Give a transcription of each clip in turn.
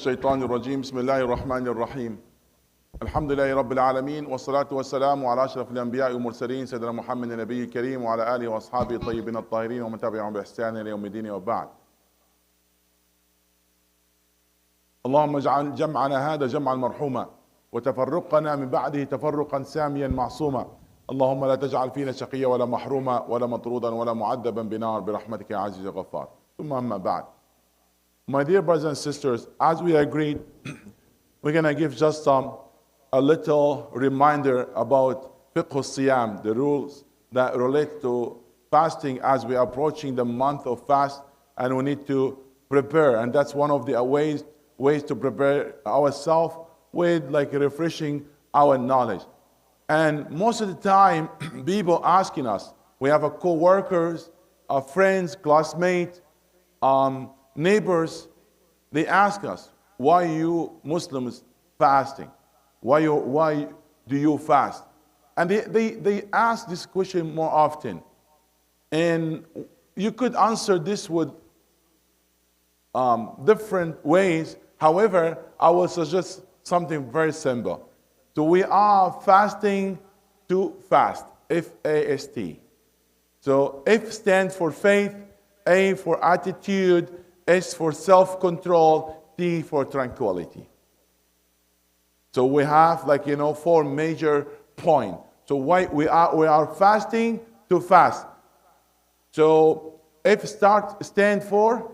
الشيطان الرجيم بسم الله الرحمن الرحيم الحمد لله رب العالمين والصلاة والسلام على أشرف الأنبياء والمرسلين سيدنا محمد النبي الكريم وعلى آله وأصحابه الطيبين الطاهرين ومن تبعهم بإحسان إلى يوم الدين وبعد. اللهم اجعل جمعنا هذا جمعا مرحوما وتفرقنا من بعده تفرقا ساميا معصوما. اللهم لا تجعل فينا شقيا ولا محروما ولا مطرودا ولا معذبا بنار برحمتك يا عزيز الغفار. ثم أما بعد. My dear brothers and sisters, as we agreed, we're going to give just a little reminder about Fiqh Siyam, the rules that relate to fasting as we are approaching the month of fast, and we need to prepare. And that's one of the ways to prepare ourselves with like refreshing our knowledge. And most of the time, people asking us, we have a co-workers, our friends, classmates, neighbors, they ask us, why you Muslims fasting? Why do you fast? And they ask this question more often. And you could answer this with different ways. However, I will suggest something very simple. So we are fasting to fast, F-A-S-T. So F stands for faith, A for attitude, S for self-control, T for tranquility. So we have four major points. So why we are fasting to fast. So F stands for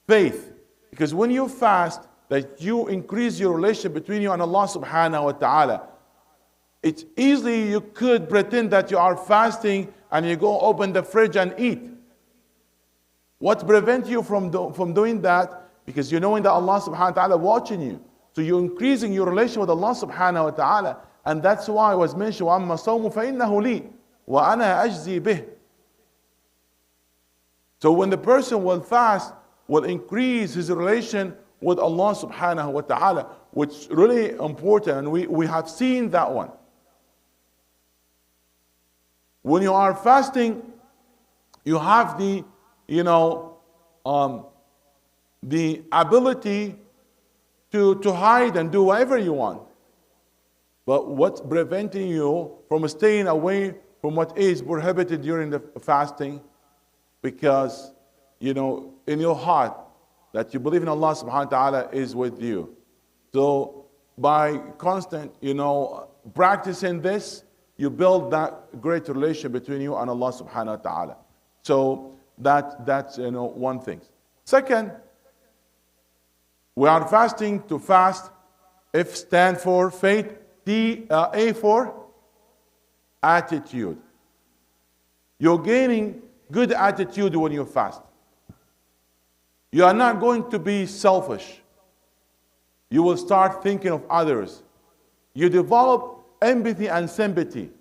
faith. Because when you fast, that you increase your relationship between you and Allah subhanahu wa ta'ala. It's easily you could pretend that you are fasting and you go open the fridge and eat. What prevents you from doing that? Because you're knowing that Allah subhanahu wa ta'ala watching you. So you're increasing your relation with Allah subhanahu wa ta'ala. And that's why it was mentioned, وَأَمَّا الصَّوْمُ فَإِنَّهُ لِي وَأَنَا أَجْزِي بِهِ. So when the person will fast, will increase his relation with Allah subhanahu wa ta'ala, which is really important, and we have seen that one. When you are fasting, you have the ability to hide and do whatever you want. But what's preventing you from staying away from what is prohibited during the fasting? Because, in your heart, that you believe in Allah subhanahu wa ta'ala is with you. So by constant, practicing this, you build that great relation between you and Allah subhanahu wa ta'ala. So that's one thing. Second, we are fasting to fast. F stand for faith, A for attitude. You're gaining good attitude when you fast. You are not going to be selfish. You will start thinking of others. You develop empathy and sympathy.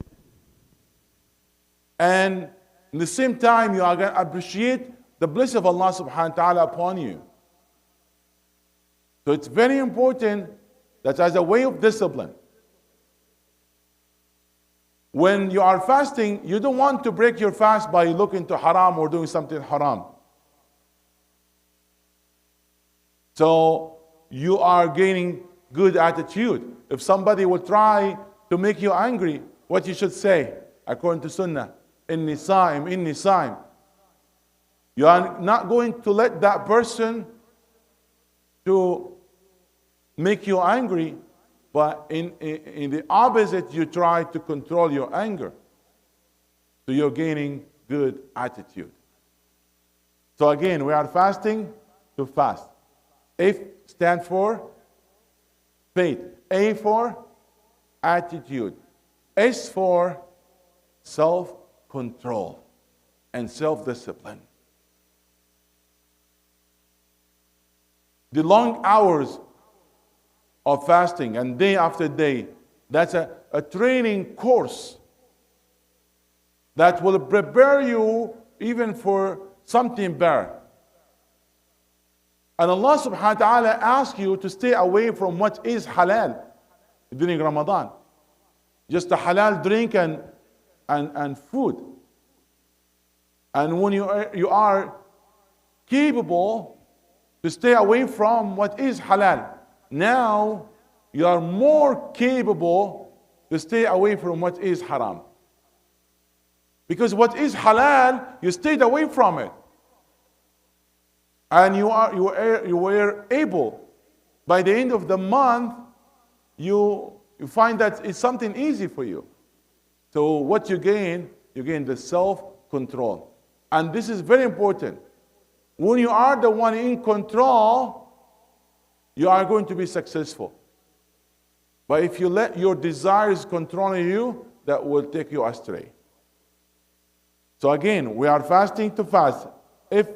And at the same time, you are going to appreciate the blessing of Allah subhanahu wa ta'ala upon you. So it's very important that as a way of discipline, when you are fasting, you don't want to break your fast by looking to haram or doing something haram. So you are gaining good attitude. If somebody will try to make you angry, what you should say, according to Sunnah, inni sa'im, inni sa'im. You are not going to let that person to make you angry, but in the opposite, you try to control your anger. So you're gaining good attitude. So again, we are fasting to fast. F stand for faith. A for attitude. S for self-control and self-discipline. The long hours of fasting and day after day, that's a training course that will prepare you even for something better. And Allah subhanahu wa ta'ala asks you to stay away from what is halal during Ramadan. Just a halal drink and food. And when you are capable to stay away from what is halal. Now you are more capable to stay away from what is haram. Because what is halal, you stayed away from it. And you were able, by the end of the month, you find that it's something easy for you. So what you gain the self-control. And this is very important. When you are the one in control, you are going to be successful. But if you let your desires control you, that will take you astray. So again, we are fasting to fast. F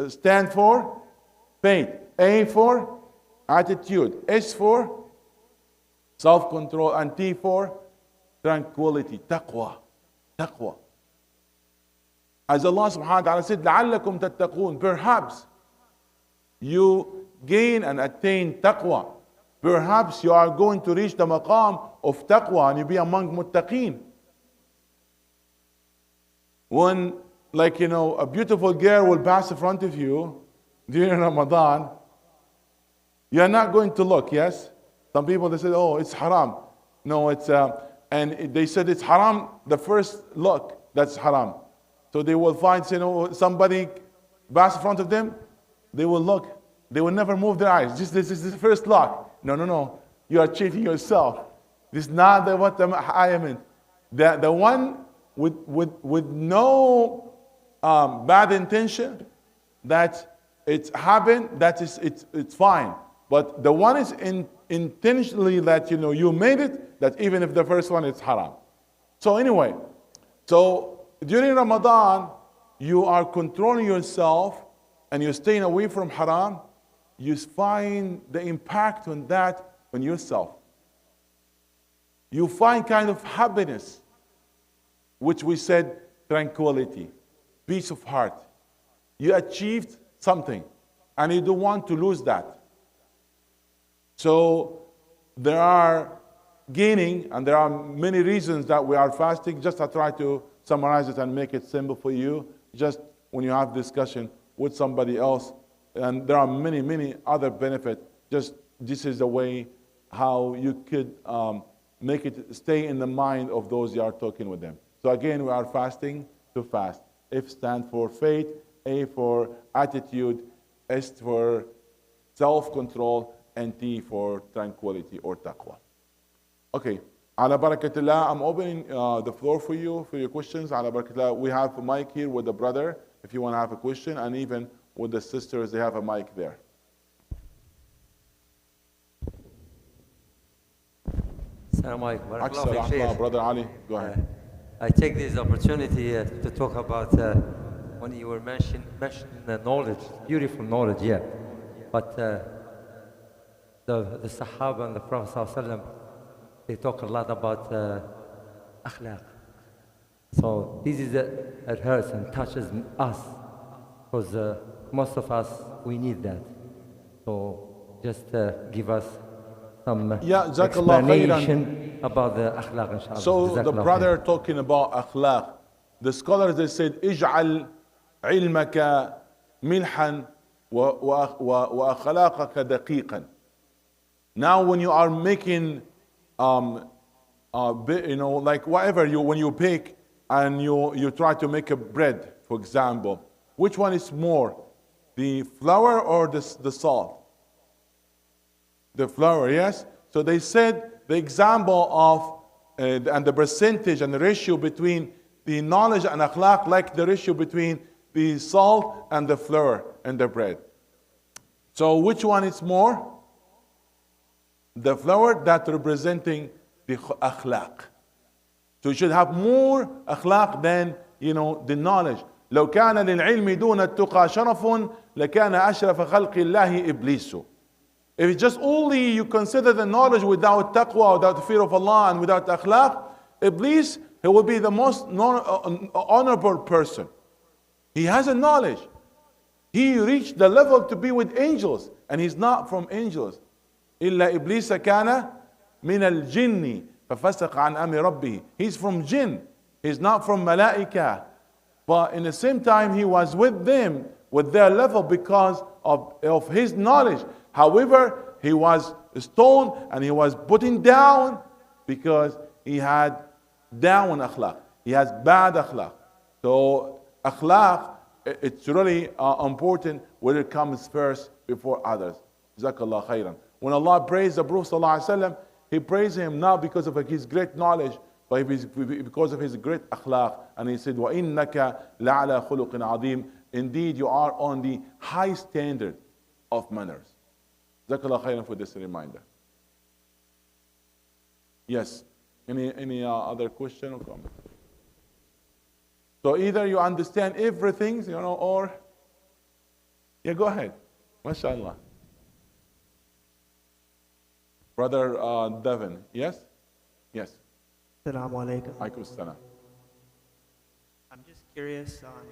stand for faith. A for attitude. S for self-control. And T for tranquility. Taqwa. Taqwa. As Allah subhanahu wa ta'ala said, لَعَلَّكُمْ تَتَّقُونَ. Perhaps you gain and attain taqwa. Perhaps you are going to reach the maqam of taqwa and you be among muttaqeen. When, like, a beautiful girl will pass in front of you during Ramadan, you're not going to look, yes? Some people, they say, oh, it's haram. No, it's, and they said it's haram, the first look, that's haram. So they will find, somebody pass in front of them, they will look. They will never move their eyes. Just this is the first look. No. You are cheating yourself. This is not what I am. The one with no bad intention, that it's happened, that is it's fine. But the one is intentionally that you made it, that even if the first one is haram. So anyway, during Ramadan, you are controlling yourself and you're staying away from haram. You find the impact on that on yourself. You find kind of happiness, which we said tranquility, peace of heart. You achieved something and you don't want to lose that. So there are gaining and there are many reasons that we are fasting. Just to try to summarize it and make it simple for you, just when you have discussion with somebody else. And there are many other benefits. Just this is the way how you could make it stay in the mind of those you are talking with them. So again, we are fasting to fast. F stands for faith, A for attitude, S for self-control, and T for tranquility or taqwa. Okay. Ala barakatillah, I'm opening the floor for you, for your questions. Ala barakatillah, we have a mic here with the brother, if you want to have a question, and even with the sisters, they have a mic there. Assalamu alaikum. Brother Ali, go ahead. I take this opportunity to talk about when you were mentioning the knowledge, beautiful knowledge, yeah. But the Sahaba and the Prophet ﷺ, they talk a lot about akhlaq. So this is it hurts and touches us because most of us we need that. So just give us some explanation about the akhlaq, inshallah. So the brother talking about akhlaq, the scholars they said اجعل علمك ملحا وأخلاقك دقيقا. Now when you are making like whatever when you bake and you try to make a bread, for example, which one is more, the flour or the salt? The flour, yes. So they said the example of and the percentage and the ratio between the knowledge and akhlaq, like the ratio between the salt and the flour and the bread. So which one is more? The flour that representing the akhlaq. So you should have more akhlaq than the knowledge. لو كان للعلم دون التقى شرف لكان أشرف خلق الله إبليس. If it's just only you consider the knowledge without taqwa, without the fear of Allah and without akhlaq, Iblis, he will be the most honorable person. He has a knowledge. He reached the level to be with angels, and he's not from angels. إلا إبليس كان من الجن ففسق عن أمر ربه. He's from jinn. He's not from malaika. But in the same time, he was with them with their level because of his knowledge. However, he was stoned and he was putting down because he had down akhlaq. He has bad akhlaq. So akhlaq, it's really important when it comes first before others. Jazakallah khairan. When Allah praised the Prophet ﷺ, He praised him not because of his great knowledge, but because of his great akhlaq. And he said, وَإِنَّكَ لَعَلَى خُلُقٍ عَظِيمٍ. Indeed, you are on the high standard of manners. Jazakallah khairan for this reminder. Yes. Any other question or comment? So either you understand everything, or yeah, go ahead. MashaAllah. Brother Devin, yes? Yes. Assalamu alaikum. Alaikum salam. I'm just curious on.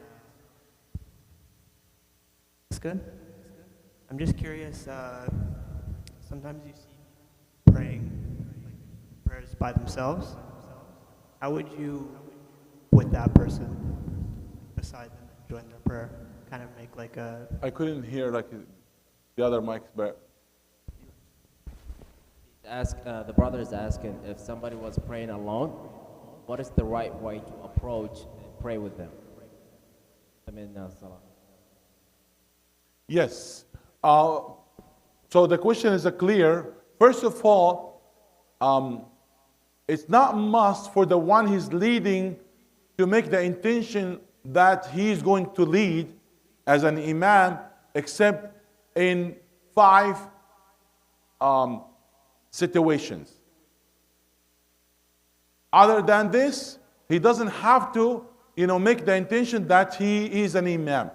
It's good? I'm just curious. Sometimes you see people praying like prayers by themselves. How would you, with that person beside them, join their prayer? Kind of make like a. I couldn't hear like the other mics, but. The brother is asking if somebody was praying alone, what is the right way to approach and pray with them? Salah. Yes. So the question is clear. First of all, it's not must for the one he's leading to make the intention that he's going to lead as an imam, except in 5 situations. Other than this, he doesn't have to, make the intention that he is an imam.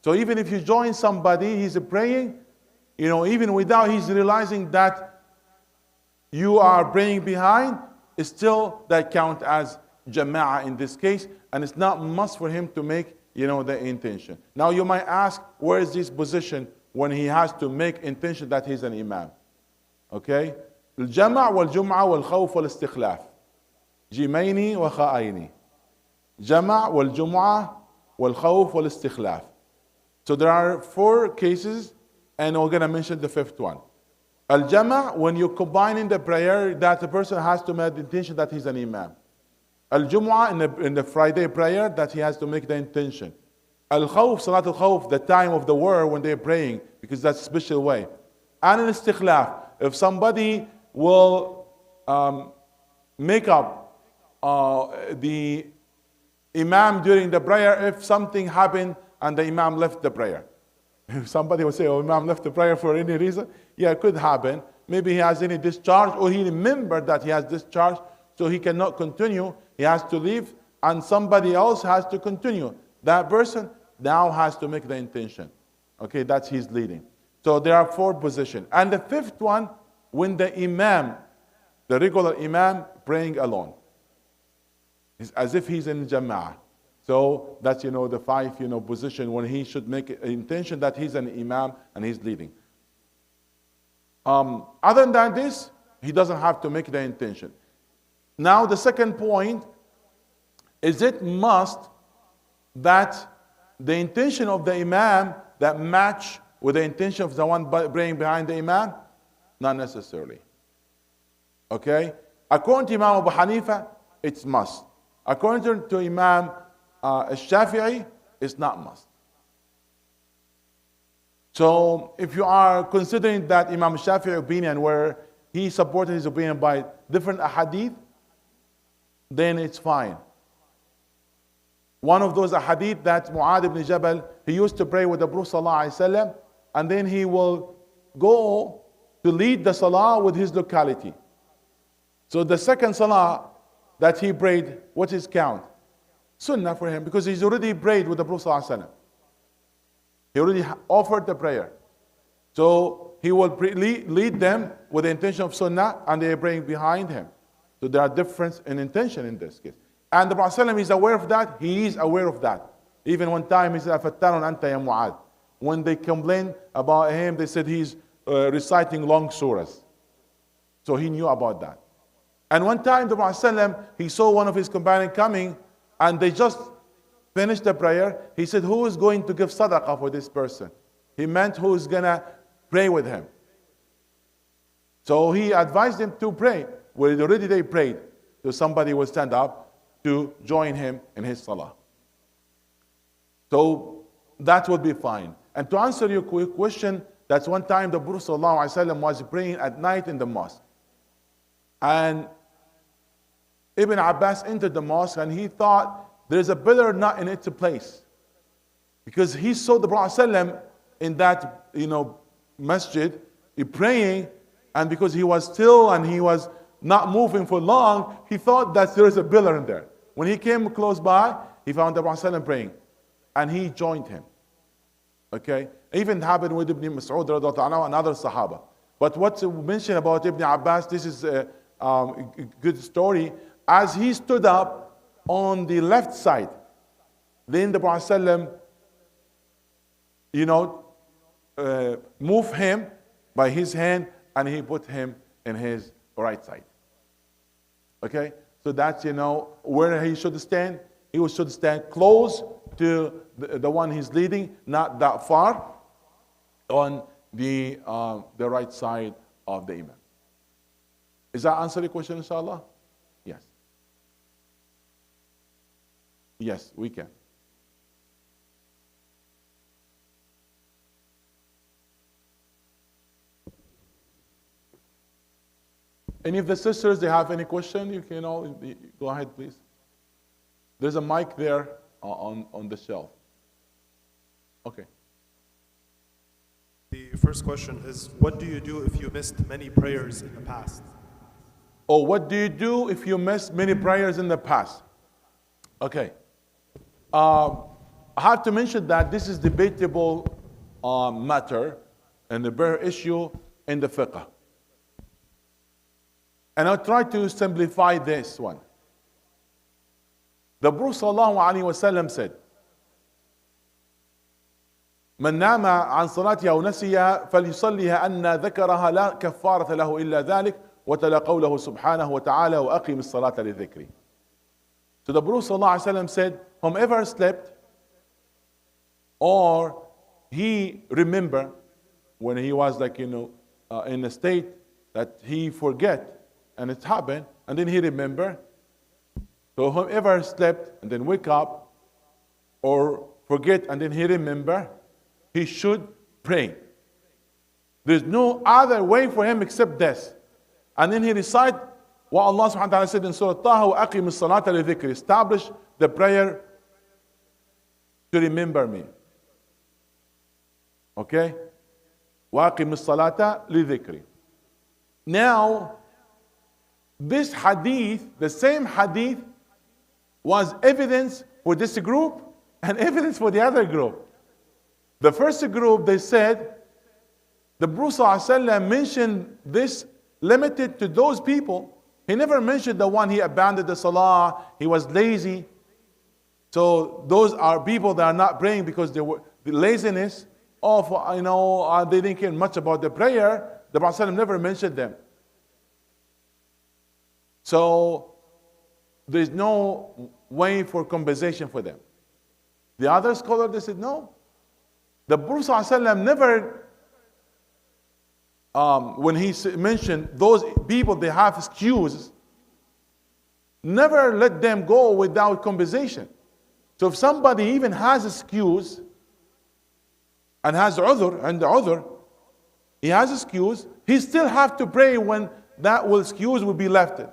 So even if you join somebody, he's praying, even without he's realizing that you are praying behind, it's still that count as jama'ah in this case, and it's not must for him to make, the intention. Now you might ask, where is this position when he has to make intention that he's an imam? Okay? الجمع والجمعة والخوف والاستخلاف جيمين وخاءين جمع والجمعة والخوف والاستخلاف. So there are 4 cases, and we're going to mention the 5th one. Al-Jama', when you combine in the prayer, that the person has to make the intention that he's an imam. Al-Jum'ah, in the Friday prayer, that he has to make the intention. Al-Khawf, Salat al-Khawf, the time of the war when they're praying, because that's a special way. And al-Istikhlaf, if somebody will make up the imam during the prayer if something happened and the imam left the prayer. If somebody will say, imam left the prayer for any reason, yeah, it could happen. Maybe he has any discharge, or he remembered that he has discharge, so he cannot continue. He has to leave, and somebody else has to continue. That person now has to make the intention. Okay, that's his leading. So there are 4 positions. And the 5th one, when the imam, the regular imam, praying alone. It's as if he's in jama'ah. So that's, the 5, position when he should make an intention that he's an imam and he's leading. Other than this, he doesn't have to make the intention. Now the second point, is it must that the intention of the imam that match with the intention of the one praying behind the imam? Not necessarily. Okay? According to Imam Abu Hanifa, it's must. According to Imam Al-Shafi'i, it's not must. So if you are considering that Imam Shafi'i opinion where he supported his opinion by different ahadith, then it's fine. One of those ahadith that Mu'adh ibn Jabal, he used to pray with the Prophet ﷺ, and then he will go to lead the salah with his locality. So the second salah that he prayed, what's his count? Sunnah for him, because he's already prayed with the Prophet ﷺ. He already offered the prayer. So he will lead them with the intention of sunnah, and they are praying behind him. So there are difference in intention in this case. And the Prophet ﷺ is aware of that. He is aware of that. Even one time he said, أَفَتَّانٌ أَنْتَ يَا مُعَاذ. When they complained about him, they said he's reciting long surahs. So he knew about that. And one time the Prophet ﷺ, he saw one of his companions coming, and they just finished the prayer, he said, who is going to give sadaqah for this person? He meant who is going to pray with him. So he advised him to pray. Well, already they prayed. So somebody will stand up to join him in his salah. So that would be fine. And to answer your quick question, that's one time the Prophet ﷺ was praying at night in the mosque. And Ibn Abbas entered the mosque and he thought there's a pillar not in its place. Because he saw the Prophet ﷺ in that masjid, praying, and because he was still and he was not moving for long, he thought that there is a pillar in there. When he came close by, he found the Prophet ﷺ praying. And he joined him. Okay? Even happened with Ibn Mas'ud and other Sahaba. But what's mentioned about Ibn Abbas, this is a good story. As he stood up on the left side, then the Prophet ﷺ, moved him by his hand and he put him in his right side. Okay? So that's, where he should stand. He should stand close to the one he's leading, not that far, on the right side of the imam. Does that answer the question, inshallah? Yes. Yes, we can. Any of the sisters, they have any question? You can all go ahead, please. There's a mic there on the shelf. Okay. The first question is, what do you do if you missed many prayers in the past? Oh, what do you do if you missed many prayers in the past? Okay. I have to mention that this is debatable matter and the prayer issue in the fiqh. And I'll try to simplify this one. The Prophet ﷺ said, من نام عن صلاته أو نسيها فليصليها أن ذكرها لا كفارة له إلا ذلك وتلا قوله سبحانه وتعالى وأقم الصلاة لذكري. So the Prophet ﷺ said, whomever slept or he remember when he was in a state that he forget and it happened and then he remember. So whoever slept and then wake up or forget and then he remember, he should pray. There's no other way for him except this. And then he recite what Allah subhanahu wa ta'ala said in Surah Taha, وَأَقِمِ الصَّلَاةَ لِذِكْرِ. Establish the prayer to remember me. Okay? وَأَقِمِ الصَّلَاةَ لِذِكْرِ. Now, this hadith, the same hadith, was evidence for this group and evidence for the other group. The first group, they said, the Prophet ﷺ mentioned this limited to those people. He never mentioned the one he abandoned the salah, he was lazy. So those are people that are not praying because they were the laziness of, they didn't care much about the prayer. The Prophet ﷺ never mentioned them. So there's no way for compensation for them. The other scholar, they said no. The Prophet ﷺ never, when he mentioned those people, they have excuses, never let them go without compensation. So if somebody even has excuse and has udhr, and the udhr, he has excuse, he still have to pray when that excuse will be lifted.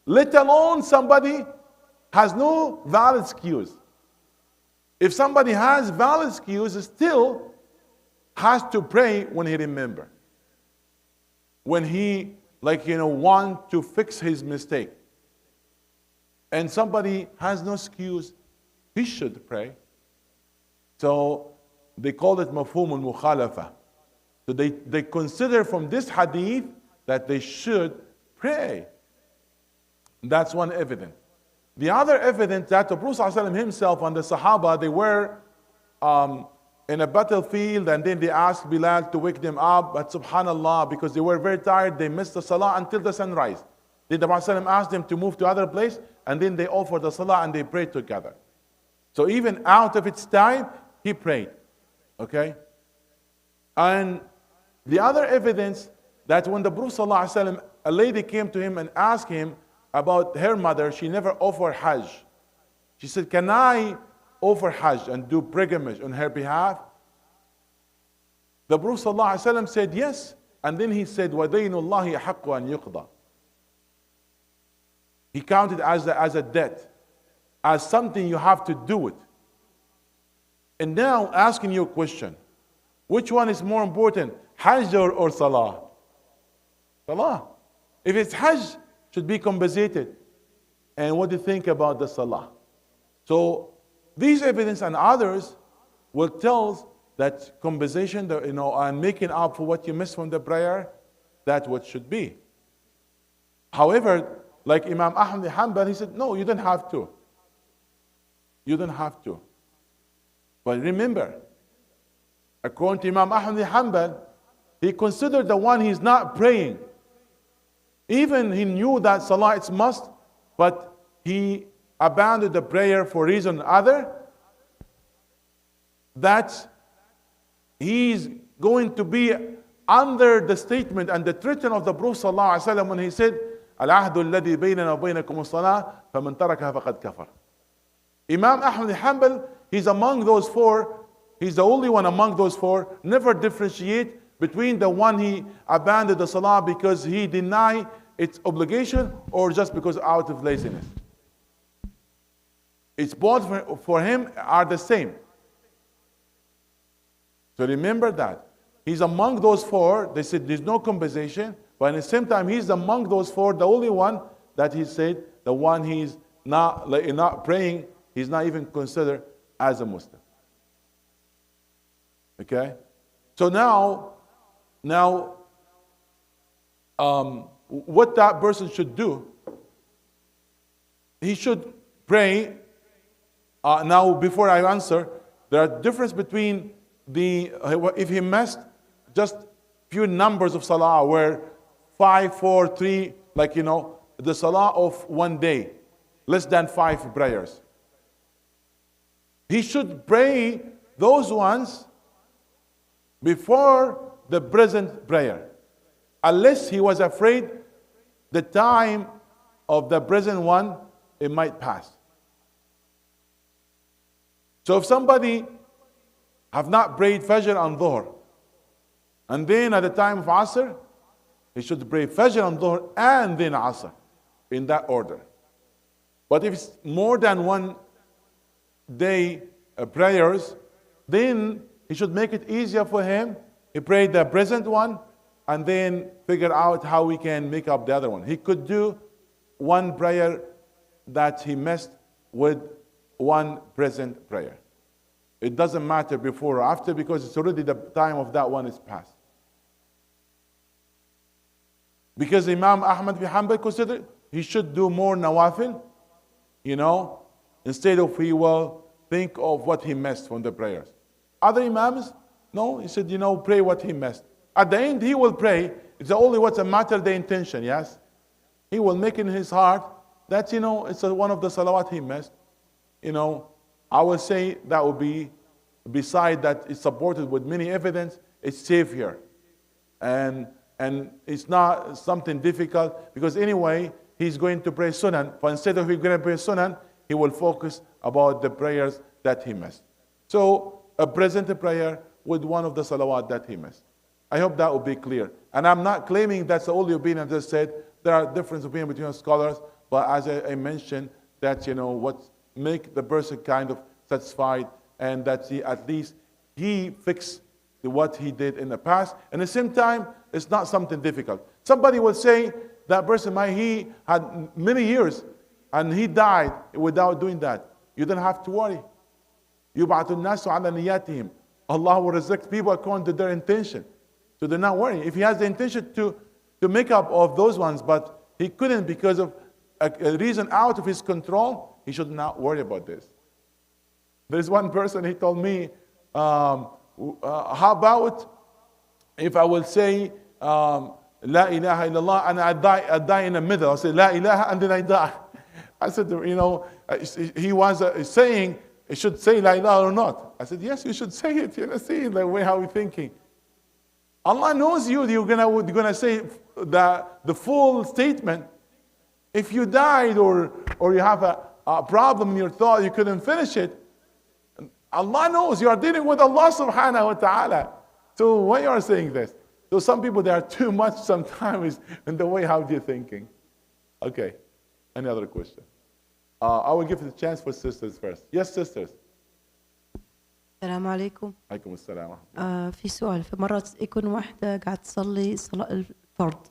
Let alone somebody has no valid excuse. If somebody has valid excuse, still has to pray when he remember. When he, want to fix his mistake. And somebody has no excuse, he should pray. So they call it mafhum al-mukhalafa. So they consider from this hadith that they should pray. That's one evidence. The other evidence that the Prophet ﷺ himself and the Sahaba, they were in a battlefield and then they asked Bilal to wake them up, but subhanallah, because they were very tired, they missed the salah until the sunrise. Then the Prophet ﷺ asked them to move to other place and then they offered the salah and they prayed together. So even out of its time, he prayed. Okay? And the other evidence that when the Prophet ﷺ, a lady came to him and asked him about her mother, she never offered Hajj. She said, can I offer Hajj and do pilgrimage on her behalf? The Prophet ﷺ said yes. And then he said, وَدَيْنُ اللَّهِ أَحَقُّ أَنْ يُقْضَى. He counted as a debt, as something you have to do it. And now asking you a question, which one is more important, Hajj or Salah? Salah. If it's Hajj, should be compensated. And what do you think about the Salah? So these evidence and others will tell that compensation, and making up for what you missed from the prayer, that's what should be. However, like Imam Ahmad bin Hanbal, he said, no, you don't have to. You don't have to. But remember, according to Imam Ahmad bin Hanbal, he considered the one he's not praying. Even he knew that Salah is must, but he abandoned the prayer for reason other, that he's going to be under the statement and the treatment of the Prophet ﷺ when he said, العهد الذي بيننا وبينكم الصلاة فمن تركها فقد كفر. Imam Ahmad bin Hanbal, he's among those four, he's the only one among those four, never differentiate between the one he abandoned the Salah because he denied its obligation or just because out of laziness. It's both for him are the same. So remember that. He's among those four, they said there's no compensation, but at the same time he's among those four, the only one that he said, the one he's not praying, he's not even considered as a Muslim. Okay? So now, what that person should do, he should pray. Now, before I answer, there are difference between if he missed just few numbers of salah, where 5, 4, 3, the salah of one day, less than 5 prayers. He should pray those ones before the present prayer, unless he was afraid the time of the present one, it might pass. So if somebody have not prayed Fajr and Dhuhr, and then at the time of Asr, he should pray Fajr and Dhuhr and then Asr, in that order. But if it's more than one day prayers, then he should make it easier for him. He prayed the present one and then figure out how we can make up the other one. He could do one prayer that he missed with one present prayer. It doesn't matter before or after, because it's already the time of that one is past. Because Imam Ahmad bin Hanbal considered he should do more nawafil, instead of he will think of what he missed from the prayers. Other Imams, no, he said, pray what he missed. At the end, he will pray. It's only what's a matter of the intention, yes? He will make in his heart that, it's one of the salawat he missed. I will say that would be, beside that it's supported with many evidence, it's safe here. And it's not something difficult, because anyway, he's going to pray sunan. But instead of he's going to pray sunan, he will focus about the prayers that he missed. So, a present prayer with one of the salawat that he missed. I hope that will be clear. And I'm not claiming that's the only opinion. I just said there are different opinions between scholars, but as I mentioned, that what make the person kind of satisfied, and that at least he fixed what he did in the past. And at the same time, it's not something difficult. Somebody will say that person he had many years and he died without doing that. You don't have to worry. يُبْعَثُ النَّاسُ عَلَى نِيَّاتِهِمْ. Allah will resurrect people according to their intention. So they're not worrying. If he has the intention to make up of those ones, but he couldn't because of a reason out of his control, he should not worry about this. There's one person, he told me, how about if I will say, La ilaha illallah, and I die in the middle. I say, La ilaha, and then I die. I said, he was saying, it should say la ilaha or not. I said, yes, you should say it. See the way how we're thinking. Allah knows you. You're gonna say the full statement. If you died or you have a problem in your thought, you couldn't finish it. Allah knows you are dealing with Allah subhanahu wa ta'ala. So why you are saying this? So some people, they are too much sometimes in the way how they're thinking. Okay, any other question? I will give the chance for sisters first. Yes, sisters. السلام عليكم. عليكم السلام ورحمة في سؤال، فمرات يكون واحدة قاعد تصلي صلاة الفرض،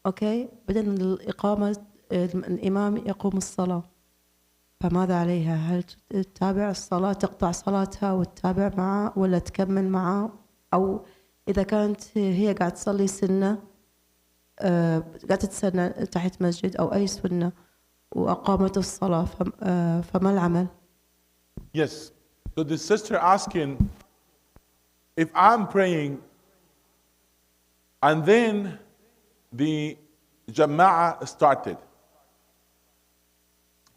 أوكي، بعدين الإقامة الإمام يقوم الصلاة، فماذا عليها؟ هل تتابع الصلاة، تقطع صلاتها وتتابع معه، ولا تكمل معه؟ أو إذا كانت هي قاعد تصلي سنة، قاعد تتسنى تحت مسجد أو أي سنة وأقامت الصلاة، فما العمل؟ Yes. So the sister asking, if I'm praying and then the jama'ah started,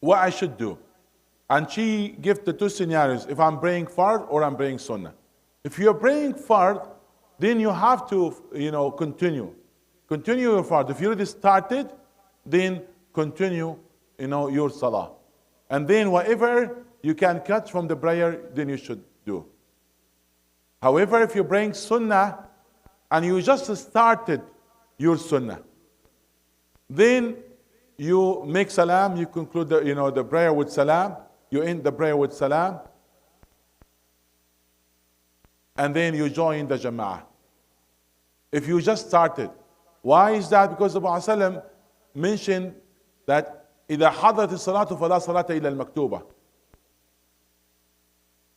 what I should do? And she gives the two scenarios, if I'm praying fard or I'm praying sunnah. If you're praying fard, then you have to, continue. Continue your fard. If you already started, then continue, your salah. And then whatever you can cut from the prayer, then you should do. However, if you're praying sunnah and you just started your sunnah, then you make salam, you conclude the prayer with salam, you end the prayer with salam, and then you join the jama'ah. If you just started. Why is that? Because the Prophet mentioned that إذا حضرت الصلاة فلا صلاة إلا المكتوبة.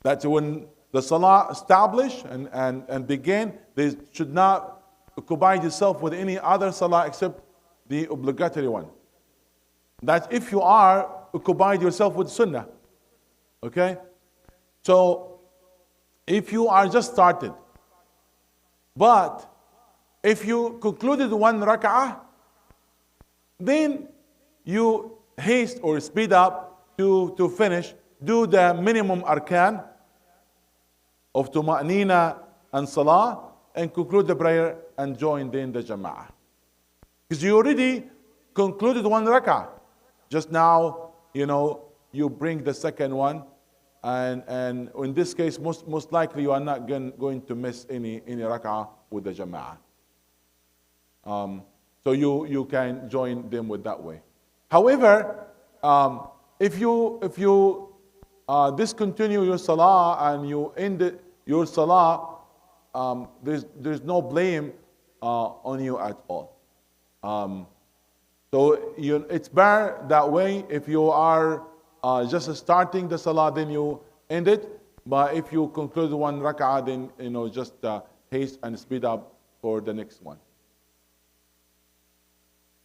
That when the salah established and began, they should not occupy yourself with any other salah except the obligatory one. That if you are occupied yourself with sunnah, okay? So if you are just started, but if you concluded one rak'ah, then you haste or speed up to finish, do the minimum arkan of tuma'nina and salah, and conclude the prayer and join then the jama'ah. Because you already concluded one rak'ah. Just now, you bring the second one, and in this case, most likely you are not going to miss any rak'ah with the jama'ah. So you can join them with that way. However, if you discontinue your salah and you end your salah, there's no blame on you at all. So it's better that way. If you are just starting the salah, then you end it. But if you conclude one rak'ah, then just haste and speed up for the next one.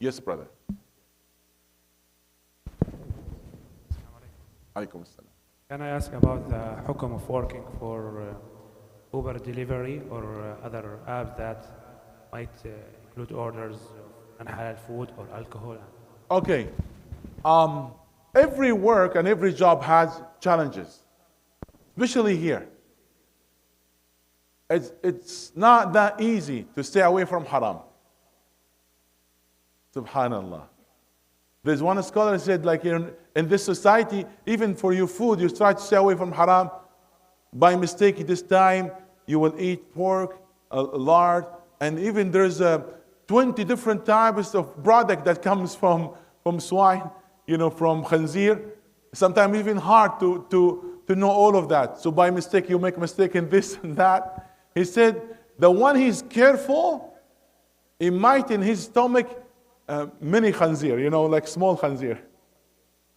Yes, brother. Alaikum assalam. Can I ask about the hukum of working for Uber delivery or other apps that might include orders of unhalal food or alcohol? Okay. Every work and every job has challenges, especially here. It's not that easy to stay away from haram. Subhanallah. There's one scholar who said, like in this society, even for your food, you try to stay away from haram. By mistake, this time you will eat pork, lard, and even there's 20 different types of product that comes from swine, from khanzir. Sometimes even hard to know all of that. So by mistake, you make mistake in this and that. He said, the one he's careful, he might in his stomach mini khanzir, like small khanzir.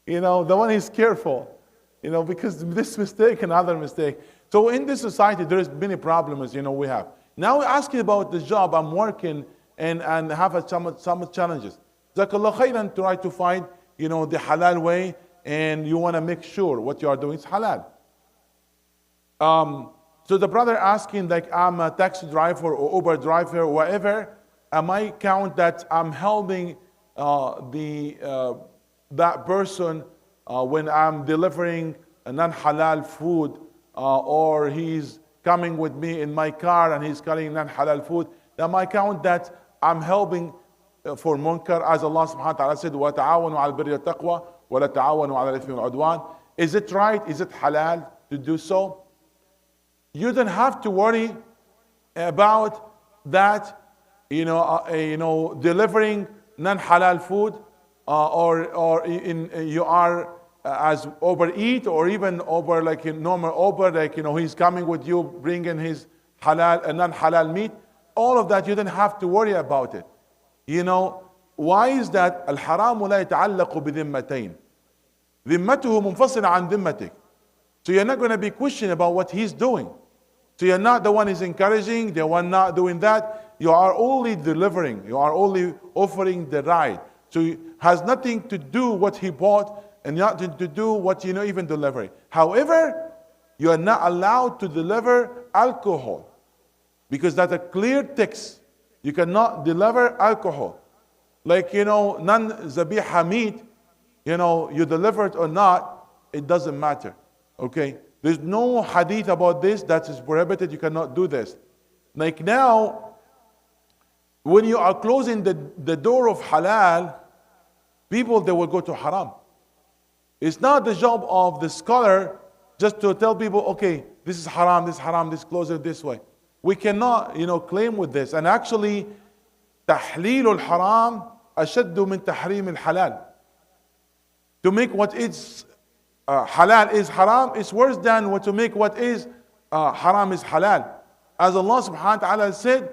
The one is careful, because this mistake and other mistake. So in this society, there's many problems, we have. Now we're asking about the job I'm working and have some challenges. Jazakallah khairan, try to find, the halal way, and you want to make sure what you are doing is halal. So the brother asking, like, I'm a taxi driver or Uber driver or whatever, am I count that I'm helping that person when I'm delivering a non-halal food, or he's coming with me in my car and he's carrying non-halal food, then I count that I'm helping for munkar, as Allah subhanahu wa ta'ala said, وَتَعَاوَنُوا عَلَى الْبِرِّ وَالتَّقْوَى وَلَا تَعَاوَنُوا عَلَى الْإِثْمِ وَالْعُدْوَانِ. Is it right? Is it halal to do so? You don't have to worry about that, delivering non-halal food, or you are as overeat, or even over like in normal Uber, like he's coming with you bringing his halal and non-halal meat. All of that you don't have to worry about it. Why is that? الحرام لا يتعلق بذمتين. ذمته منفصلة عن ذمتك. So you're not going to be questioning about what he's doing. So you're not the one who's encouraging, the one not doing that. You are only delivering. You are only offering the right. So it has nothing to do what he bought, and nothing to do what even delivering. However, you are not allowed to deliver alcohol, because that's a clear text. You cannot deliver alcohol. Like non-zabiha meat, you deliver it or not, it doesn't matter. Okay? There's no hadith about this that is prohibited. You cannot do this. Like now, when you are closing the door of halal, people, they will go to haram. It's not the job of the scholar just to tell people, okay, this is haram, this close it this way. We cannot, claim with this. And actually, تحليل الحرام أشد من تحريم الحلال. To make what is halal is haram is worse than what to make what is haram is halal. As Allah subhanahu wa ta'ala said,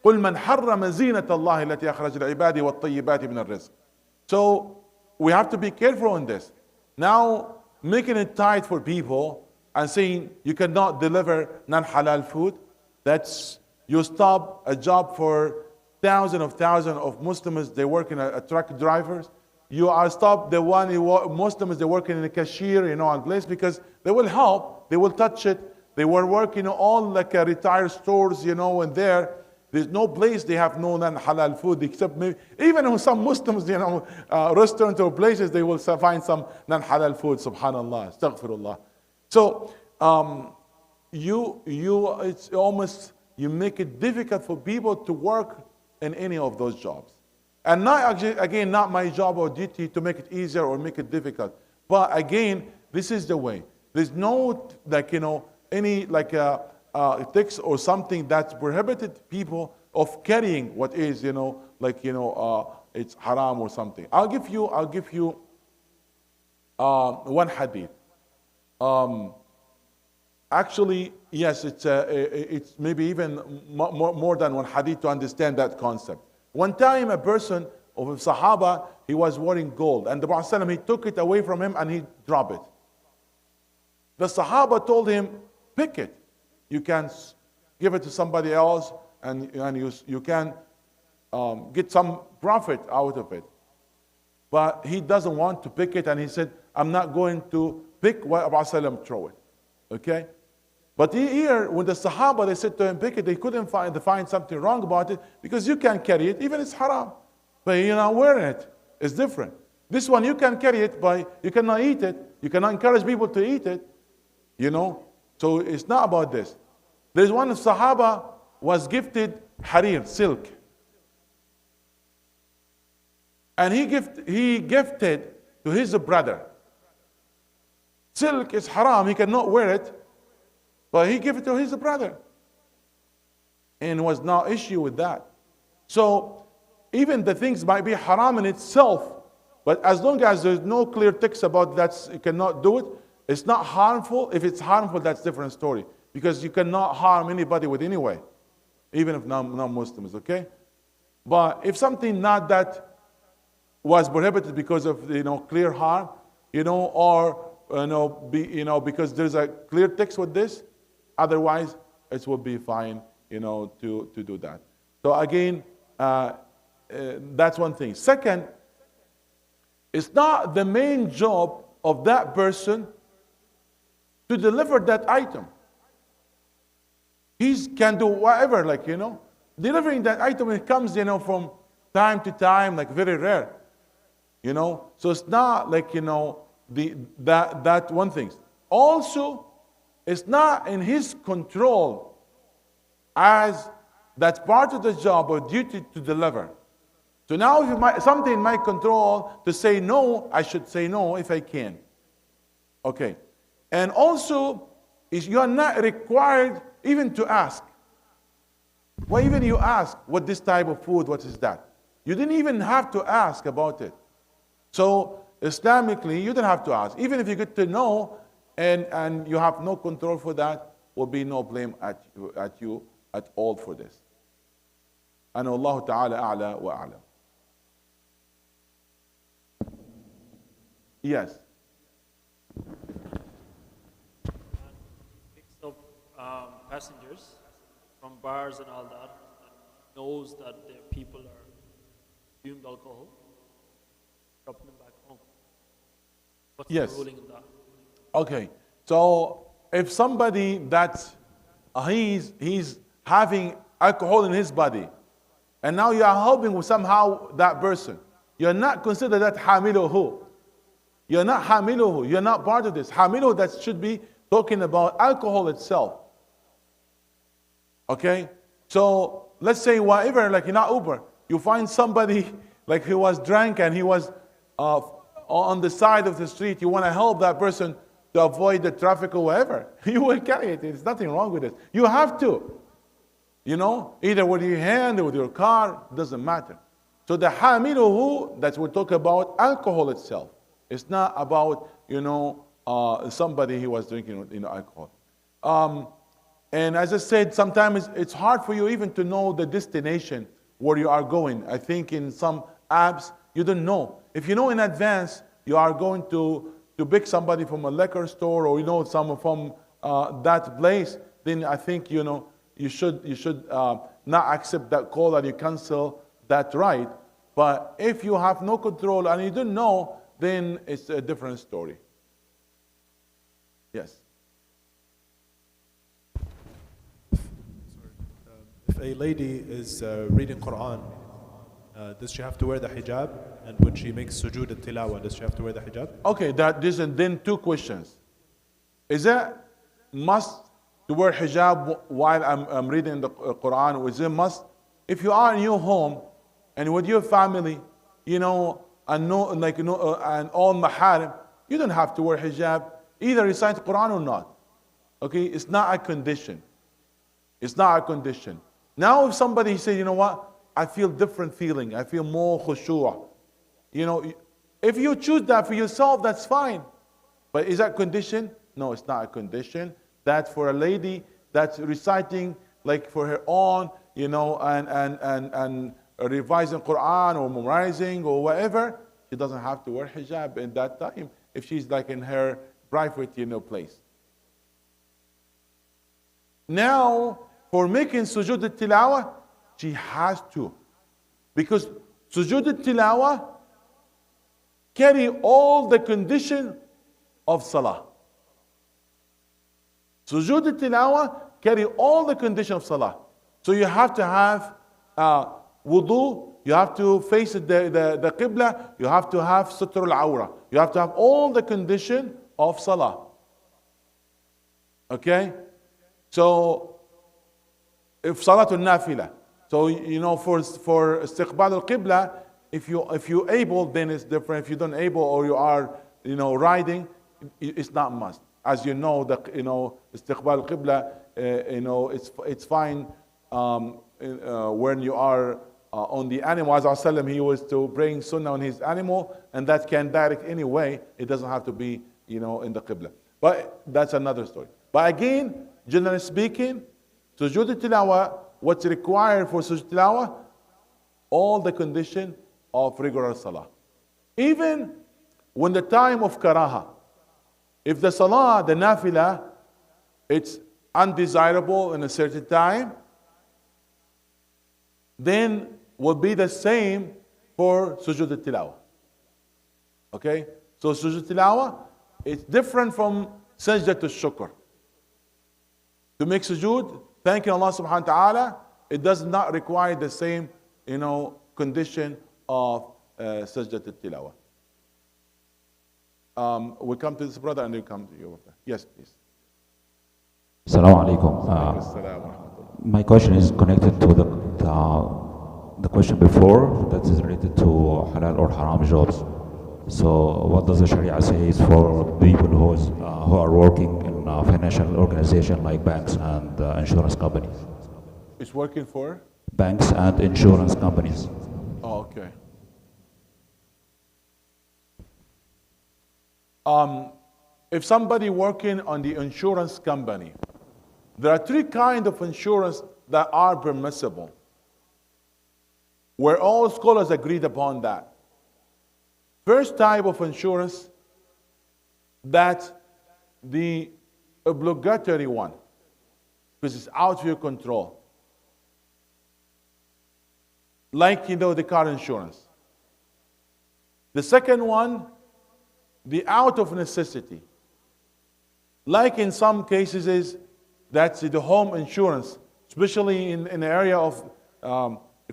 قُلْ مَنْ حَرَّمَ زِينَةَ اللَّهِ الَّتِي أَخْرَجَ لِعِبَادِهِ وَالطَّيِّبَاتِ مِنَ الرِّزْقِ. So we have to be careful on this. Now, making it tight for people and saying you cannot deliver non-halal food, that's, you stop a job for thousands of Muslims, they work in a truck drivers. You are stop the one Muslims, they working in a cashier, on place, because they will help, they will touch it. They were working all like a retired stores, and there's no place they have no non-halal food, except maybe, even in some Muslims, restaurants or places, they will find some non-halal food, subhanallah, astaghfirullah. So, it's almost, you make it difficult for people to work in any of those jobs. And not, again, not my job or duty to make it easier or make it difficult. But again, this is the way. There's no, any text or something that prohibited people of carrying what is, it's haram or something. I'll give you one hadith. Actually, yes, it's maybe even more than one hadith to understand that concept. One time a person of a Sahaba, he was wearing gold, and the Prophet ﷺ, he took it away from him and he dropped it. The Sahaba told him, pick it. You can give it to somebody else, and you can get some profit out of it. But he doesn't want to pick it, and he said, I'm not going to pick what Prophet ﷺ throw it. Okay? But here, when the Sahaba, they said to him, pick it, they couldn't find something wrong about it, because you can carry it, even it's haram. But you're not wearing it. It's different. This one, you can carry it, but you cannot eat it. You cannot encourage people to eat it. So it's not about this. There's one Sahaba was gifted harir, silk. And he gifted to his brother. Silk is haram, he cannot wear it. But he gave it to his brother. And was no issue with that. So, even the things might be haram in itself, but as long as there's no clear text about that you cannot do it, it's not harmful. If it's harmful, that's a different story. Because you cannot harm anybody with anyway, even if non-Muslims, okay? But if something not that was prohibited because of clear harm, or because there's a clear text with this, otherwise, it will be fine, to do that. So again, that's one thing. Second, it's not the main job of that person to deliver that item. He can do whatever, delivering that item, it comes, from time to time, very rare. So it's not that one thing. Also, it's not in his control as that's part of the job or duty to deliver. So now if something in my control to say no, I should say no if I can. Okay. And also, you are not required even to ask. Why even you ask what this type of food, what is that? You didn't even have to ask about it. So Islamically, you don't have to ask. Even if you get to know and you have no control for that, will be no blame at you at all for this. And Allah Ta'ala a'la wa a'lam. Yes. Picks up passengers from bars and all that, and knows that the people are consuming alcohol, dropping them back home. What's the ruling in that? Okay. So if somebody that he's having alcohol in his body, and now you are helping with somehow that person, you're not considered that hamiluhu. You're not hamiluhu. You're not part of this. Hamiluhu, that should be talking about alcohol itself. Okay? So let's say whatever, like in Uber, you find somebody like he was drunk and he was on the side of the street. You want to help that person to avoid the traffic or whatever. You will carry it. There's nothing wrong with it. You have to. You know, either with your hand or with your car, doesn't matter. So the hamiluhu, that we talk about alcohol itself. It's not about, somebody who was drinking, alcohol. And as I said, sometimes it's hard for you even to know the destination where you are going. I think in some apps, you don't know. If you know in advance, you are going to pick somebody from a liquor store or, someone from that place, then I think, you should not accept that call and you cancel that ride. But if you have no control and you don't know, then it's a different story. Yes. If a lady is reading Quran, does she have to wear the hijab? And when she makes sujood al-tilawa, does she have to wear the hijab? Okay, there's then two questions. Is it must to wear hijab while I'm reading the Quran? Or is it must? If you are in your home and with your family, and and all maharim, you don't have to wear hijab, either recite the Quran or not. Okay, it's not a condition. It's not a condition. Now if somebody says, you know what, I feel different feeling, I feel more khushu'. If you choose that for yourself, that's fine. But is that condition? No, it's not a condition. That's for a lady that's reciting like for her own, and revising Quran or memorizing or whatever. She doesn't have to wear hijab in that time if she's like in her private, place. Now, for making sujood al-tilawa, she has to. Because sujood al-tilawa carry all the condition of salah. Sujood al-tilawa carry all the condition of salah. So you have to have wudu, you have to face the qibla, you have to have sutur al-awra. You have to have all the condition of salah. Okay? So, if salatul nafila. So, for istiqbal al-qibla, if you're able, then it's different. If you don't able or you are, riding, it's not must. As you know, istiqbal al-qibla, it's fine when you are on the animal. As Sallam, he was to bring sunnah on his animal, and that can direct any way. It doesn't have to be, in the qibla. But that's another story. But again, generally speaking, sujood al-tilawa, what's required for sujood al-tilawa? All the condition of regular salah. Even when the time of karaha, if the salah, the nafila, it's undesirable in a certain time, then will be the same for sujood al-tilawa. Okay? So sujood al-tilawa, it's different from sajdat al-shukr. To make sujood, thanking Allah subhanahu wa ta'ala, it does not require the same, condition of sajdat al-tilawa. we come to this brother and then come to you. Yes, please. Assalamu alaikum. Assalamu alaikum. My question is connected to the question before that is related to halal or haram jobs. So what does the Sharia say for people who are working in a financial organization like banks and insurance companies? It's working for? Banks and insurance companies. Oh, okay. If somebody working on the insurance company, there are three kinds of insurance that are permissible, where all scholars agreed upon that. First type of insurance, that's the obligatory one, because it's out of your control. Like, the car insurance. The second one, the out of necessity. Like in some cases is, that's the home insurance, especially in the area of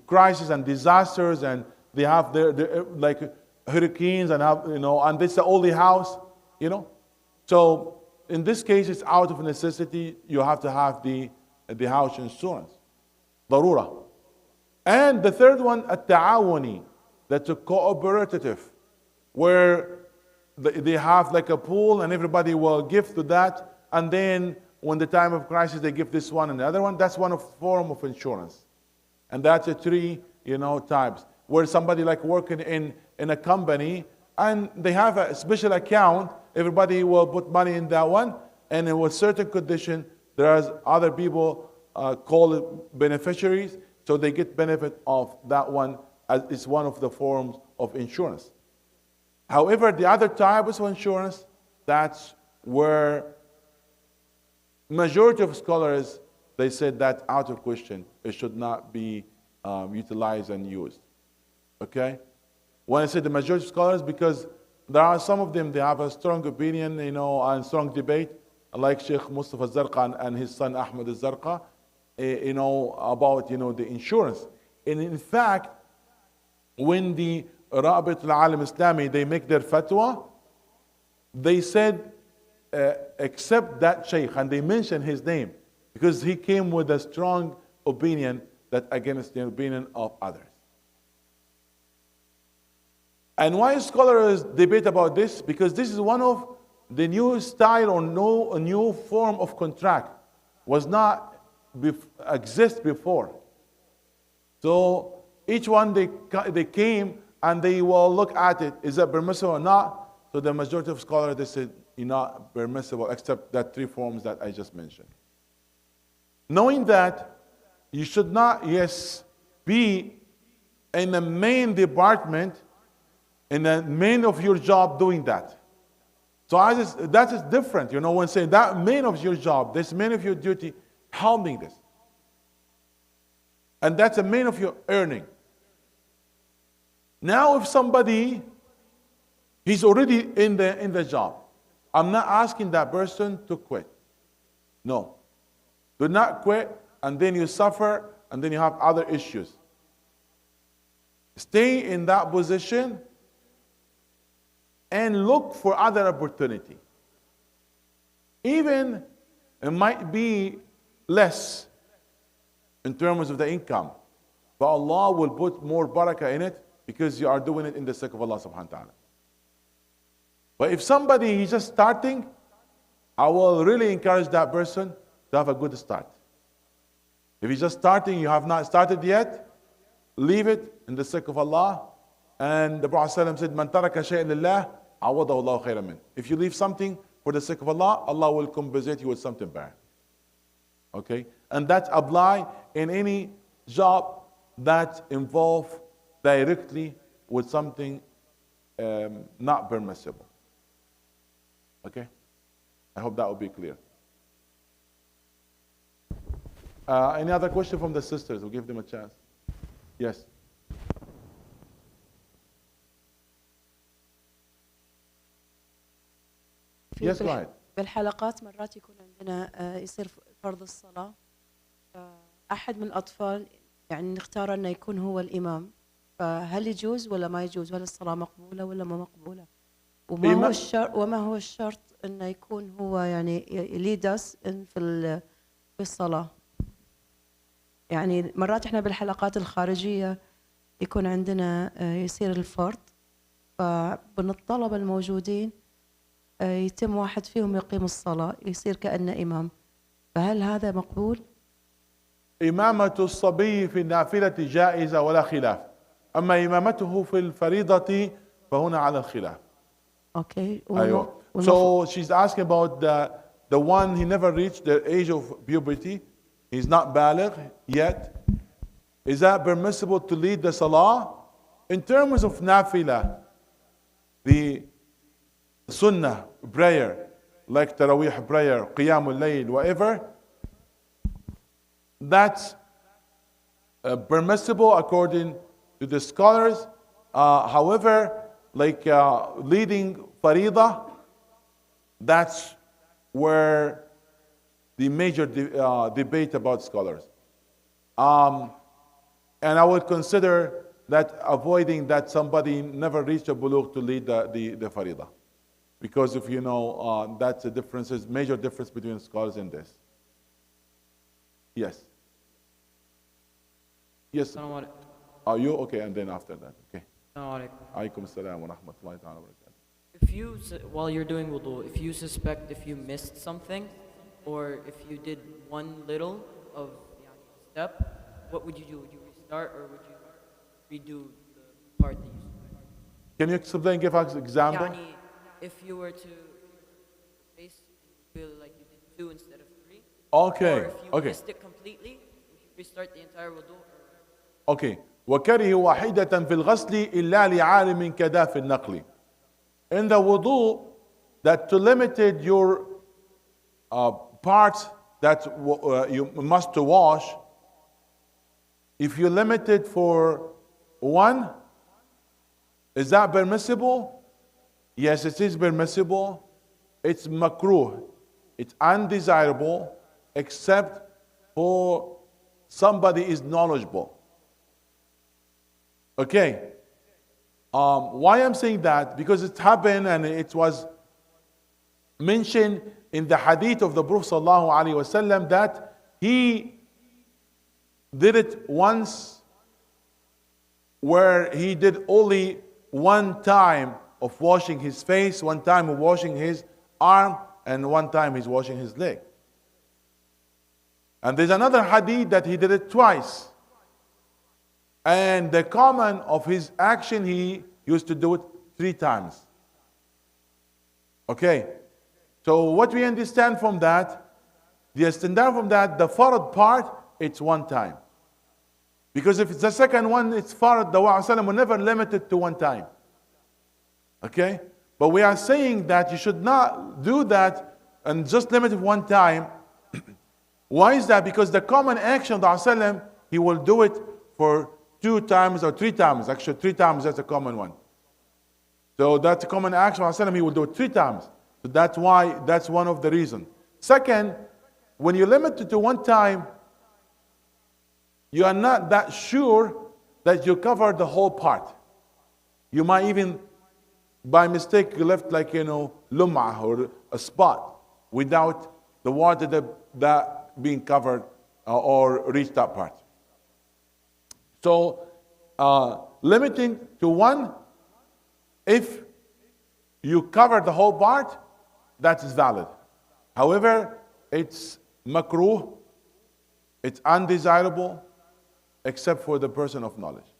crisis and disasters, and they have their like hurricanes and have, and this is the only house, So in this case, it's out of necessity. You have to have the house insurance, ضرورة. And the third one, التعاوني, that's a cooperative, where they have like a pool and everybody will give to that, and then when the time of crisis they give this one and the other one. That's one form of insurance. And that's the three types, where somebody like working in a company and they have a special account, everybody will put money in that one, and with certain condition there's other people called beneficiaries, so they get benefit of that one, as it's one of the forms of insurance. However, the other types of insurance, that's where majority of scholars, they said that out of question, it should not be utilized and used. Okay? When I say the majority of scholars, because there are some of them, they have a strong opinion, and strong debate, like Sheikh Mustafa Zarqa and his son Ahmed Zarqa, about, the insurance. And in fact, when the Rabit al-Alam Islami, they make their fatwa, they said, except that Sheikh, and they mention his name, because he came with a strong opinion that against the opinion of others. And why scholars debate about this? Because this is one of the new style or a new form of contract, was not exist before. So each one they came and they will look at it, is that permissible or not? So the majority of scholars, they said, not permissible, except that three forms that I just mentioned. Knowing that, you should not, be in the main department, in the main of your job doing that. So that is different, when saying that main of your job, this main of your duty, helping this. And that's the main of your earning. Now if somebody, he's already in the job, I'm not asking that person to quit. No. Do not quit, and then you suffer, and then you have other issues. Stay in that position and look for other opportunity. Even it might be less in terms of the income, but Allah will put more barakah in it because you are doing it in the sake of Allah subhanahu wa ta'ala. But if somebody is just starting, I will really encourage that person to have a good start. If he's just starting, you have not started yet, leave it in the sake of Allah. And the Prophet said, "Man taraka shay'an lillah, awadahu Allahu khayran min." If you leave something for the sake of Allah, Allah will compensate you with something better. Okay? And that apply in any job that involve directly with something not permissible. Okay? I hope that will be clear. Any other question from the sisters? We'll give them a chance. Yes. Yes, go ahead. بالحلقات مرات يكون عندنا يصير فرض الصلاة، أحد من الأطفال يعني نختار أنه يكون هو الإمام، فهل يجوز ولا ما يجوز؟ هل الصلاة مقبولة ولا ما مقبولة؟ وما هو الشرط انه يكون هو يعني lead us في الصلاة. يعني مرات احنا بالحلقات الخارجية يكون عندنا يصير الفرض، فمن الطلبة الموجودين يتم واحد فيهم يقيم الصلاة يصير كأنه إمام، فهل هذا مقبول؟ إمامة الصبي في النافلة جائزة ولا خلاف، أما إمامته في الفريضة فهنا على الخلاف. Okay. أيوه. So she's asking about the one he never reached the age of puberty, he's not baligh yet. Is that permissible to lead the salah? In terms of nafila, the sunnah prayer, like Taraweeh prayer, Qiyamul Layl, whatever, that's permissible according to the scholars. However, like leading Farida, that's where the major debate about scholars. And I would consider that avoiding that somebody never reached a bulugh to lead the Farida. Because if you know, that's a difference, there's major difference between scholars in this. Yes. Yes. Are you? Okay, and then after that, okay. Alaykum assalam wa rahmatullahi ta'ala wa barakatuh. If you, while you're doing wudu, if you suspect if you missed something, or if you did one little of step, what would you do? Would you restart, or would you redo the part that you suspect? Can you explain, give us an example? If you were to face, feel like you did 2 instead of 3. Okay. Or if you missed it completely, would you restart the entire wudu? Okay. وكره واحدة في الغسل إلا لعالم كداف النقل. In the wudu, that to limited your parts that you must to wash, if you limit it for 1, is that permissible? Yes, it is permissible. It's makruh. It's undesirable, except for somebody is knowledgeable. Okay. Why I'm saying that? Because it happened and it was mentioned in the hadith of the Prophet ﷺ that he did it once, where he did only 1 time of washing his face, 1 time of washing his arm, and 1 time he's washing his leg. And there's another hadith that he did it twice. And the common of his action, he used to do it 3 times. Okay. So what we understand from that, the standard from that, the farad part, it's 1 time. Because if it's the second one, it's farad, the Prophet will never limit it to 1 time. Okay? But we are saying that you should not do that and just limit it 1 time. Why is that? Because the common action of the Prophet, he will do it for 2 times or 3 times. Actually, 3 times, that's a common one. So that's a common action of the Prophet, he will do it 3 times. So that's why, that's one of the reasons. Second, when you limit it to 1 time, you are not that sure that you cover the whole part. You might even, by mistake, left like, lum'ah or a spot without the water that being covered or reached that part. So, limiting to 1, if you cover the whole part, that is valid. However, it's makruh, it's undesirable, except for the person of knowledge.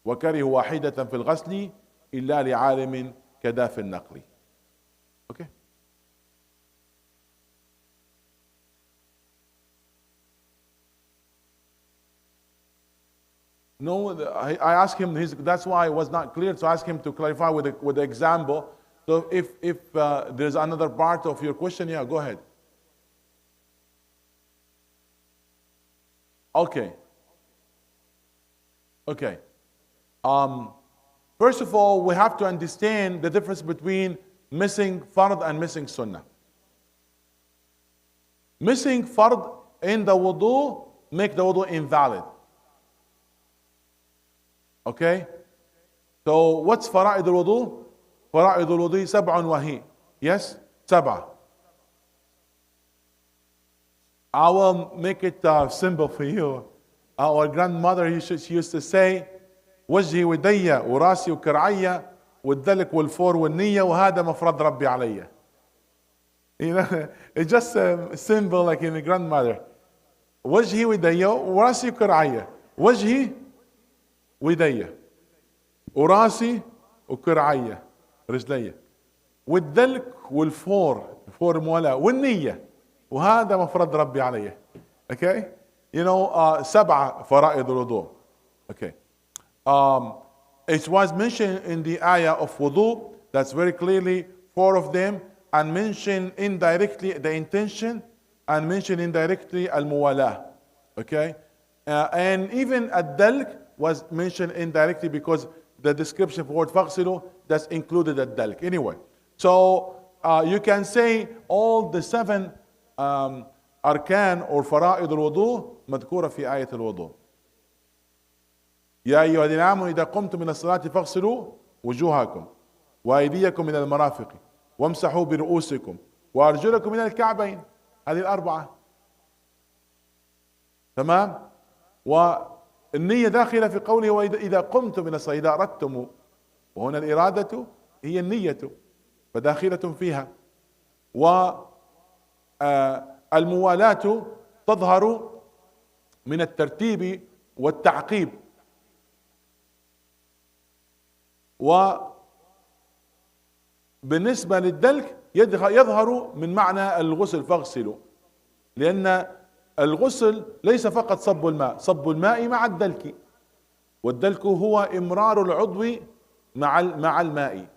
وَكَرِهُ وَاحِدَةً فِي الْغَسْلِ إِلَّا لِعَالِمٍ كَدَافِ النَّقْلِ. Okay? No, I asked him, that's why it was not clear, so I asked him to clarify with the example. So if there's another part of your question, yeah, go ahead. Okay. Okay. First of all, we have to understand the difference between missing fard and missing sunnah. Missing fard in the wudu make the wudu invalid. Okay? So what's fara'id al-wudu? فرائض الوضوء 7 وهي. Yes? 7. I will make it simple for you. Our grandmother, she used to say, وجهي ودي وراسي وكرعي والدلك والفور والنية وهذا مفرد ربي علي. You know, it's just simple like in a grandmother. وجهي ودي وراسي وكرعي. وجهي ودي وراسي وكرعي رجلي والدلك والفور فور مولا والنية وهذا مفرد ربي علي. Okay? You know, 7 فرائض الوضوء. Okay. It was mentioned in the ayah of wudu, that's very clearly 4 of them, and mentioned indirectly the intention, and mentioned indirectly al-muwalah. Okay? And even ad-dalk was mentioned indirectly because the description for word فَغْسِلُوا, that's included ad-dalk. Anyway, so you can say all the 7 أركان or فرائض الوضوء مذكورة في آية الوضوء. يا أيها الذين آمنوا إذا قمتم من الصلاة فاغسلوا وجوهكم وأيديكم إلى المرافق وامسحوا برؤوسكم وأرجلكم إلى الكعبين. هذه 4. تمام؟ والنية داخلة في قوله وإذا قمتم من الصلاة، إذا أردتم، وهنا الإرادة هي النية فداخلة فيها. والموالاة تظهر من الترتيب والتعقيب. وبالنسبة للدلك يظهر من معنى الغسل فاغسلوا، لأن الغسل ليس فقط صب الماء، صب الماء مع الدلك، والدلك هو إمرار العضو مع الماء.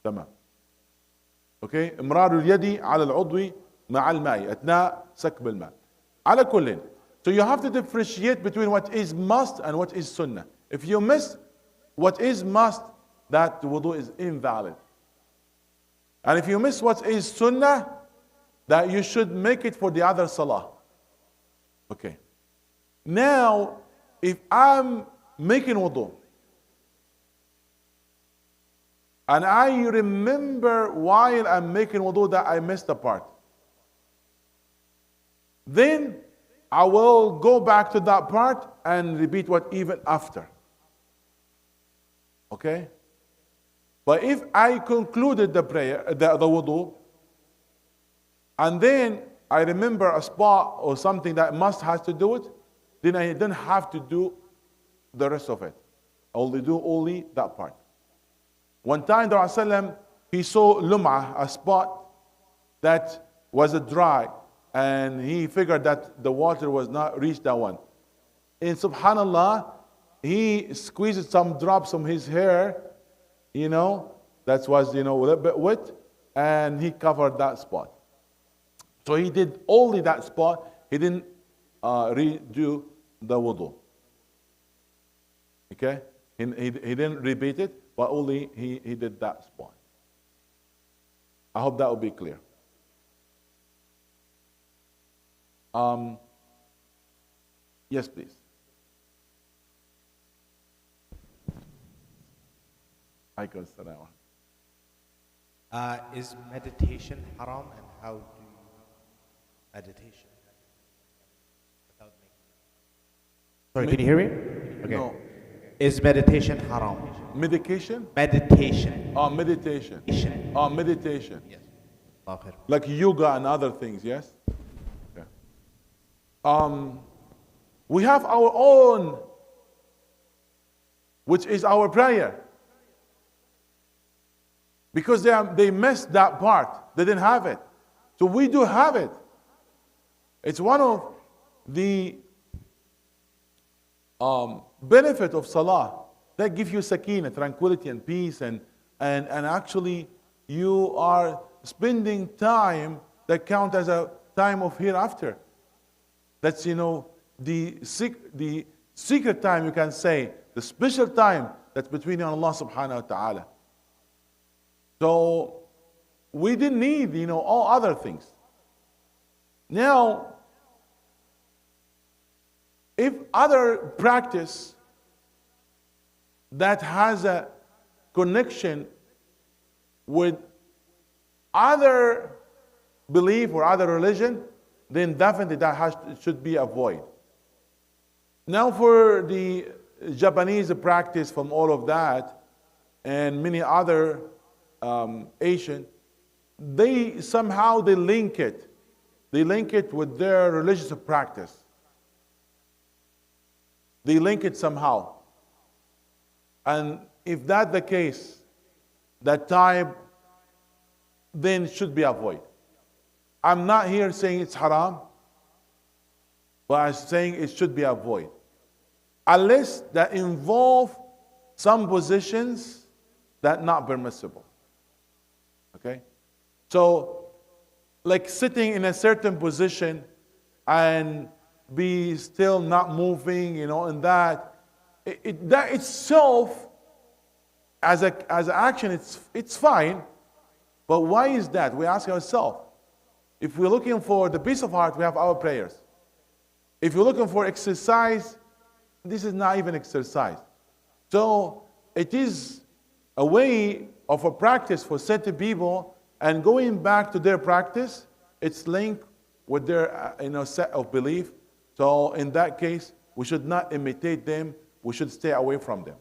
تمام. اوكي، امرار اليد على العضو مع الماء اثناء سكب الماء. على كل. So you have to differentiate between what is must and what is sunnah. If you miss what is must, that wudu is invalid. And if you miss what is sunnah, that you should make it for the other salah. Okay. Now, if I'm making wudu and I remember while I'm making wudu that I missed a part, then I will go back to that part and repeat what even after. Okay? But if I concluded the prayer, the wudu, and then I remember a spot or something that must has to do it, then I don't have to do the rest of it. I only do only that part. One time the Rasulullah, he saw lum'ah, a spot that was dry, and he figured that the water was not reached that one. And subhanallah, he squeezed some drops from his hair, that was, a little bit wet, and he covered that spot. So he did only that spot. He didn't redo the wudu. Okay? He didn't repeat it, but only he did that spot. I hope that will be clear. Yes, please. Is meditation haram, and how do you meditation without making? Sorry, can you hear me? Okay. No. Is meditation haram? Medication? Meditation. Meditation. Meditation. Yes. Like yoga and other things, yes? Okay. We have our own, which is our prayer. Because they missed that part. They didn't have it. So we do have it. It's one of the benefit of salah. That gives you sakina, tranquility and peace, and actually you are spending time that count as a time of hereafter. That's the secret time, you can say, the special time that's between you and Allah subhanahu wa ta'ala. So we didn't need, all other things. Now, if other practice that has a connection with other belief or other religion, then definitely should be avoided. Now for the Japanese practice from all of that and many other Asian, they somehow they link it with their religious practice. They link it somehow. And if that's the case, that type then should be avoided. I'm not here saying it's haram, but I'm saying it should be avoided. Unless that involve some positions that not permissible. Okay? So, like sitting in a certain position and be still not moving, and that itself as an action, it's fine. But why is that? We ask ourselves. If we're looking for the peace of heart, we have our prayers. If you're looking for exercise, this is not even exercise. So it is a way of a practice for certain people, and going back to their practice, it's linked with their set of belief. So in that case, we should not imitate them. We should stay away from them.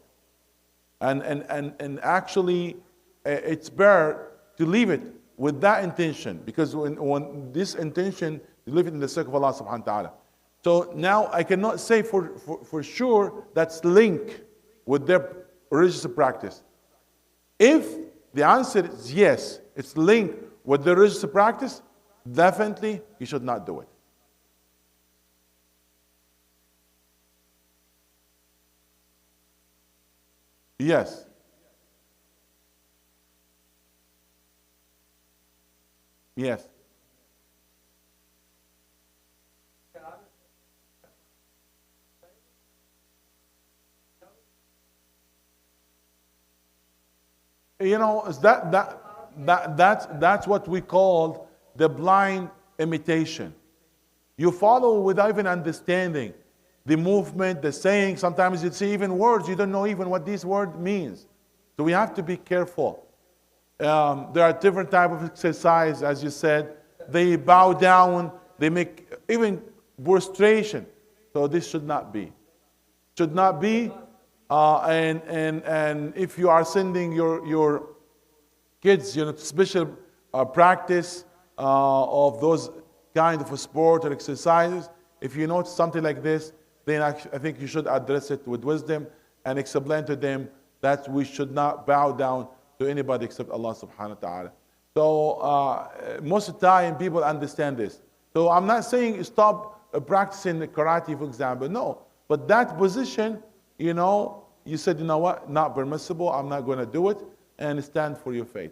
And actually, it's better to leave it with that intention, because when this intention, you leave it in the sake of Allah subhanahu wa ta'ala. So now I cannot say for sure that's linked with their religious practice. If the answer is yes, it's linked with the religious practice, definitely you should not do it. Yes. Yes. That's what we call the blind imitation. You follow without even understanding the movement, the saying. Sometimes you see even words, you don't know even what this word means. So we have to be careful. There are different types of exercise, as you said. They bow down, they make even prostration. So this should not be. Should not be. And if you are sending your kids, special practice of those kind of sport or exercises, if you notice something like this, then I think you should address it with wisdom and explain to them that we should not bow down to anybody except Allah subhanahu wa ta'ala. So most of the time people understand this. So I'm not saying stop practicing karate, for example. No. But that position, you said, what? Not permissible. I'm not going to do it. And stand for your faith.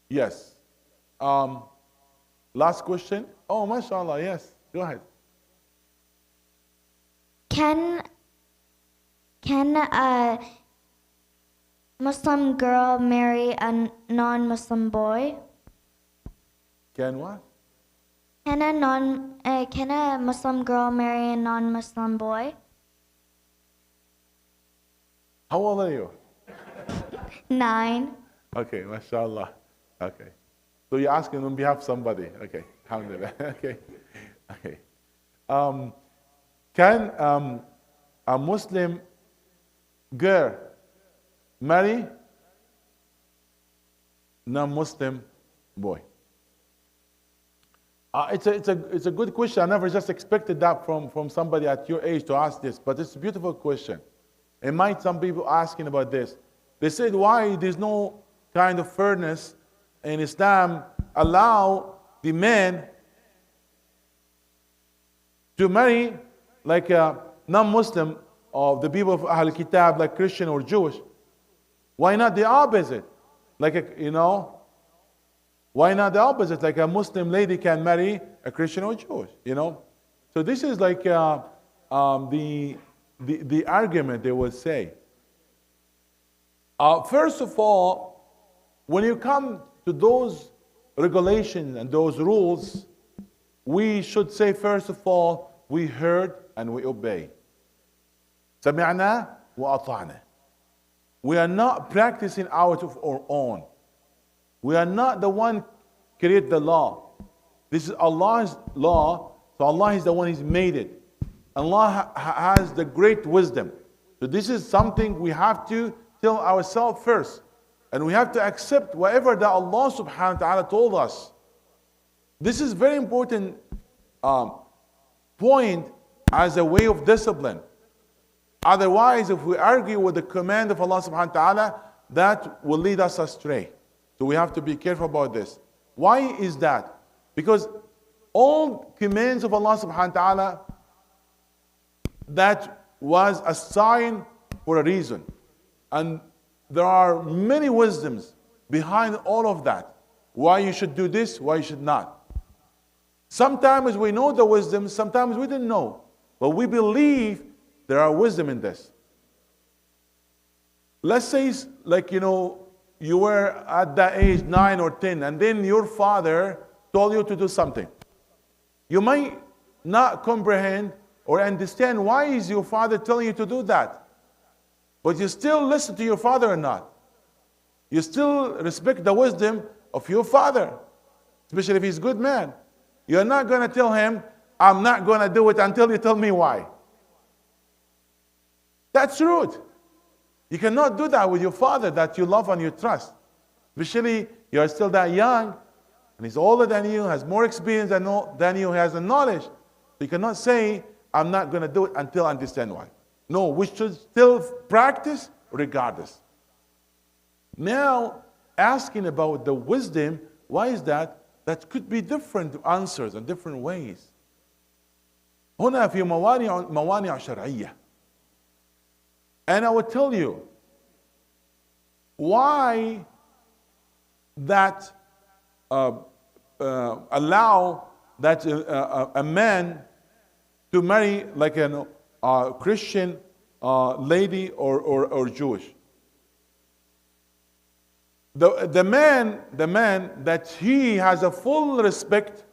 Yes. Last question. Oh, mashallah. Yes. Go ahead. Can a Muslim girl marry a non-Muslim boy? Can what? Can a Muslim girl marry a non-Muslim boy? How old are you? 9. Okay, mashallah. Okay. So you're asking on behalf of somebody. Okay. Alhamdulillah. Okay. Okay. Can a Muslim girl marry non-Muslim boy? It's a good question. I never just expected that from somebody at your age to ask this, but it's a beautiful question. And might some people asking about this. They said, why there's no kind of fairness in Islam allow the man to marry like a non-Muslim of the people of Ahl Kitab, like Christian or Jewish? Why not the opposite? Why not the opposite? Like a Muslim lady can marry a Christian or Jewish, So this is like the argument they would say. First of all, when you come to those regulations and those rules, we should say, first of all, we heard and we obey. سمعنا وأطعنا. We are not practicing out of our own. We are not the one create the law. This is Allah's law, so Allah is the one who's made it. Allah has the great wisdom. So this is something we have to tell ourselves first. And we have to accept whatever that Allah subhanahu wa ta'ala told us. This is very important point as a way of discipline. Otherwise, if we argue with the command of Allah subhanahu wa ta'ala, that will lead us astray. So we have to be careful about this. Why is that? Because all commands of Allah subhanahu wa ta'ala, that was a sign for a reason. And there are many wisdoms behind all of that. Why you should do this, why you should not. Sometimes we know the wisdom, sometimes we didn't know. But we believe there are wisdom in this. Let's say, like, you were at that age 9 or 10, and then your father told you to do something. You might not comprehend or understand why is your father telling you to do that. But you still listen to your father or not. You still respect the wisdom of your father, especially if he's a good man. You're not going to tell him, I'm not going to do it until you tell me why. That's rude. You cannot do that with your father that you love and you trust. Especially you're still that young, and he's older than you, has more experience than you, has the knowledge. So you cannot say, I'm not going to do it until I understand why. No, we should still practice regardless. Now, asking about the wisdom, why is that? That could be different answers and different ways. هنا في موانع شرعية. And I will tell you why that allow that a man to marry like a Christian lady or Jewish. The man that he has a full respect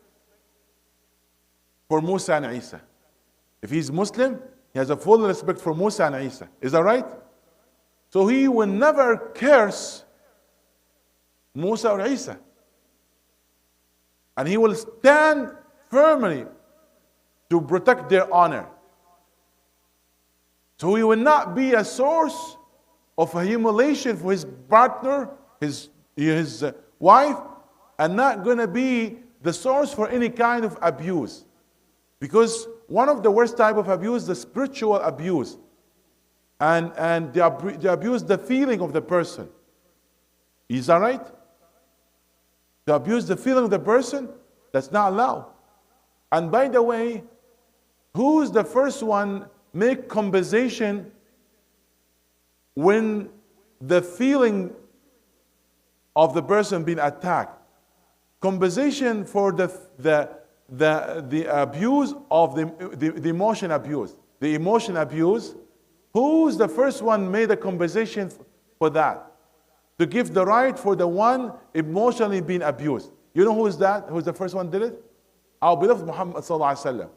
for Musa and Isa. If he's Muslim, he has a full respect for Musa and Isa. Is that right? So he will never curse Musa or Isa. And he will stand firmly to protect their honor. So he will not be a source of a humiliation for his partner, his wife, and not going to be the source for any kind of abuse. Because one of the worst type of abuse, the spiritual abuse, and they abuse the feeling of the person. Is that right? To abuse the feeling of the person, that's not allowed. And by the way, who's the first one make compensation when the feeling of the person being attacked? Compensation for the abuse of the emotion abuse. The emotion abuse, who's the first one made a compensation for that? To give the right for the one emotionally being abused. You know who is that? Who's the first one did it? Our beloved Muhammad sallallahu alaihi wasallam.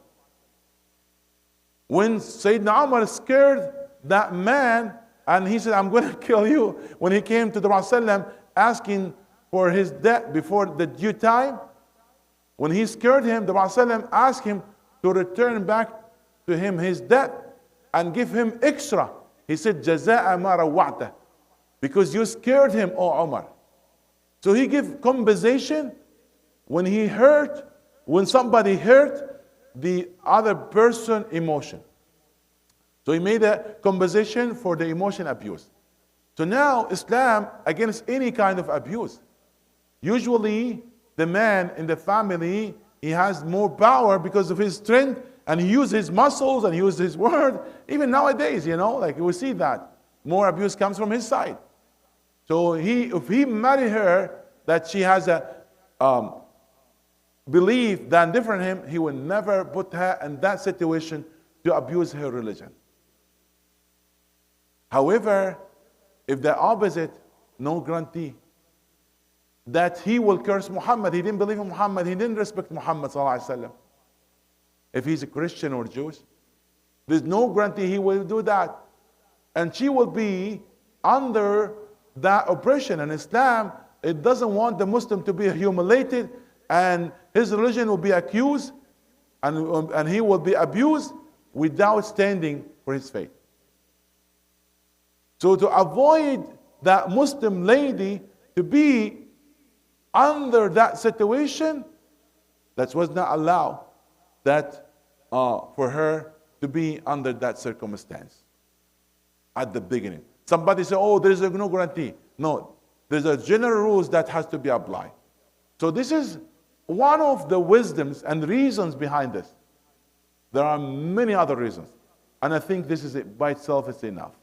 When Sayyidina Umar scared that man and he said, I'm going to kill you, when he came to the Prophet asking for his death before the due time, when he scared him, the Prophet asked him to return back to him his debt and give him extra. He said, Jaza'a ma rawa'ta, because you scared him, O Umar. So he gave compensation when somebody hurt the other person emotion. So he made a compensation for the emotion abuse. So now Islam against any kind of abuse. Usually the man in the family, he has more power because of his strength, and he uses his muscles and he uses his word. Even nowadays, like we see that more abuse comes from his side. So if he marry her, that she has a belief than different him, he will never put her in that situation to abuse her religion. However, if the opposite, no guarantee that he will curse Muhammad. He didn't believe in Muhammad. He didn't respect Muhammad sallallahu alaihi wasallam. If he's a Christian or Jewish, There's no guarantee he will do that. And she will be under that oppression. And Islam, it doesn't want the Muslim to be humiliated, and his religion will be accused, and he will be abused without standing for his faith. So to avoid that Muslim lady to be under that situation, that was not allowed that for her to be under that circumstance at the beginning. Somebody say, oh, there is no guarantee. No, there's a general rules that has to be applied. So this is one of the wisdoms and reasons behind this. There are many other reasons. And I think this is by itself is enough.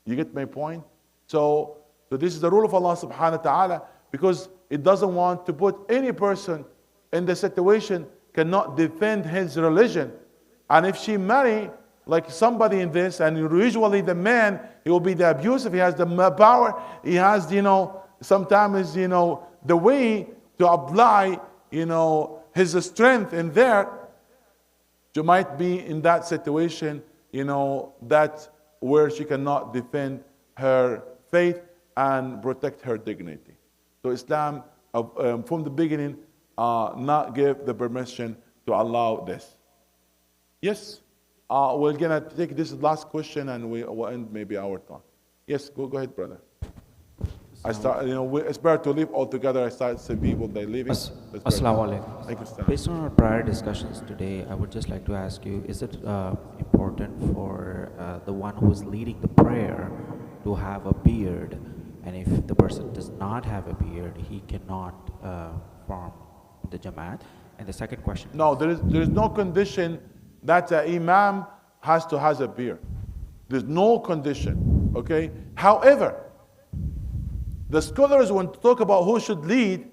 You get my point? So this is the rule of Allah subhanahu wa ta'ala, because it doesn't want to put any person in the situation cannot defend his religion. And if she marry like somebody in this, and usually the man, he will be the abusive, he has the power, he has, sometimes, the way to apply, his strength in there, she might be in that situation, that where she cannot defend her faith and protect her dignity. So Islam, from the beginning, not give the permission to allow this. Yes, we're gonna take this last question and we will end maybe our talk. Yes, go ahead, brother. I start, it's better to leave altogether. I start seeing people they leaving. Assalamu alaikum. Thank you. Based on our prior discussions today, I would just like to ask you: is it important for the one who is leading the prayer to have a beard? And if the person does not have a beard, he cannot form the Jamaat. And the second question: no, there is no condition that the imam has to have a beard. There's no condition. Okay. However, the scholars, when talk about who should lead,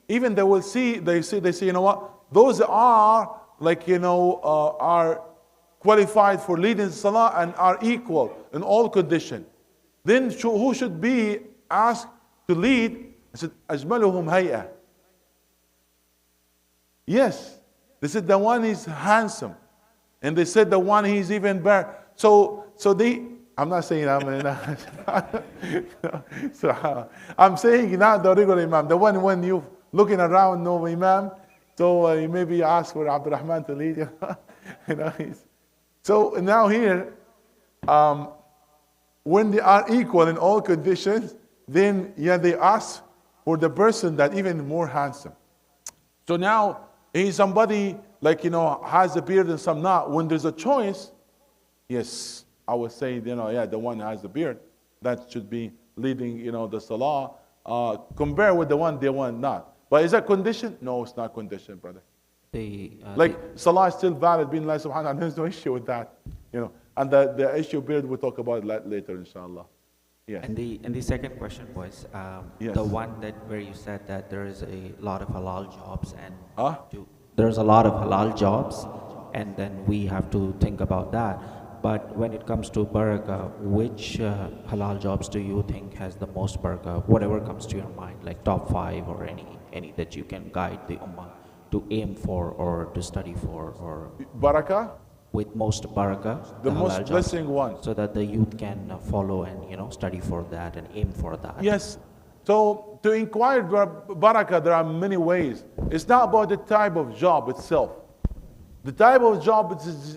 even they say, you know what? Those are like, are qualified for leading salah and are equal in all conditions. Then who should be asked to lead? I said, أجملهم هيئة. Yes, they said the one is handsome, and they said the one he's even better. So I'm not saying so I'm saying not the regular imam, the one when you looking around no imam, so you maybe ask for Abdurrahman to lead you. So now here, when they are equal in all conditions, then they ask for the person that even more handsome. So now he's somebody like has a beard and some not. When there's a choice, yes, I would say, the one who has the beard, that should be leading, the salah, compare with the one they want not. But is that condition? No, it's not condition, brother. Salah is still valid, being Allah subhanahu wa ta'ala, there's no issue with that, And the issue of beard, we'll talk about it later, inshallah. Yes. And the second question was, the one where you said that there is a lot of halal jobs, and there's a lot of halal jobs, and then we have to think about that. But when it comes to barakah, which halal jobs do you think has the most barakah? Whatever comes to your mind, like top 5 or any that you can guide the ummah to aim for or to study for, or barakah? With most barakah, the most blessing one, so that the youth can follow and study for that and aim for that. Yes. So to inquire barakah, there are many ways. It's not about the type of job itself. The type of job,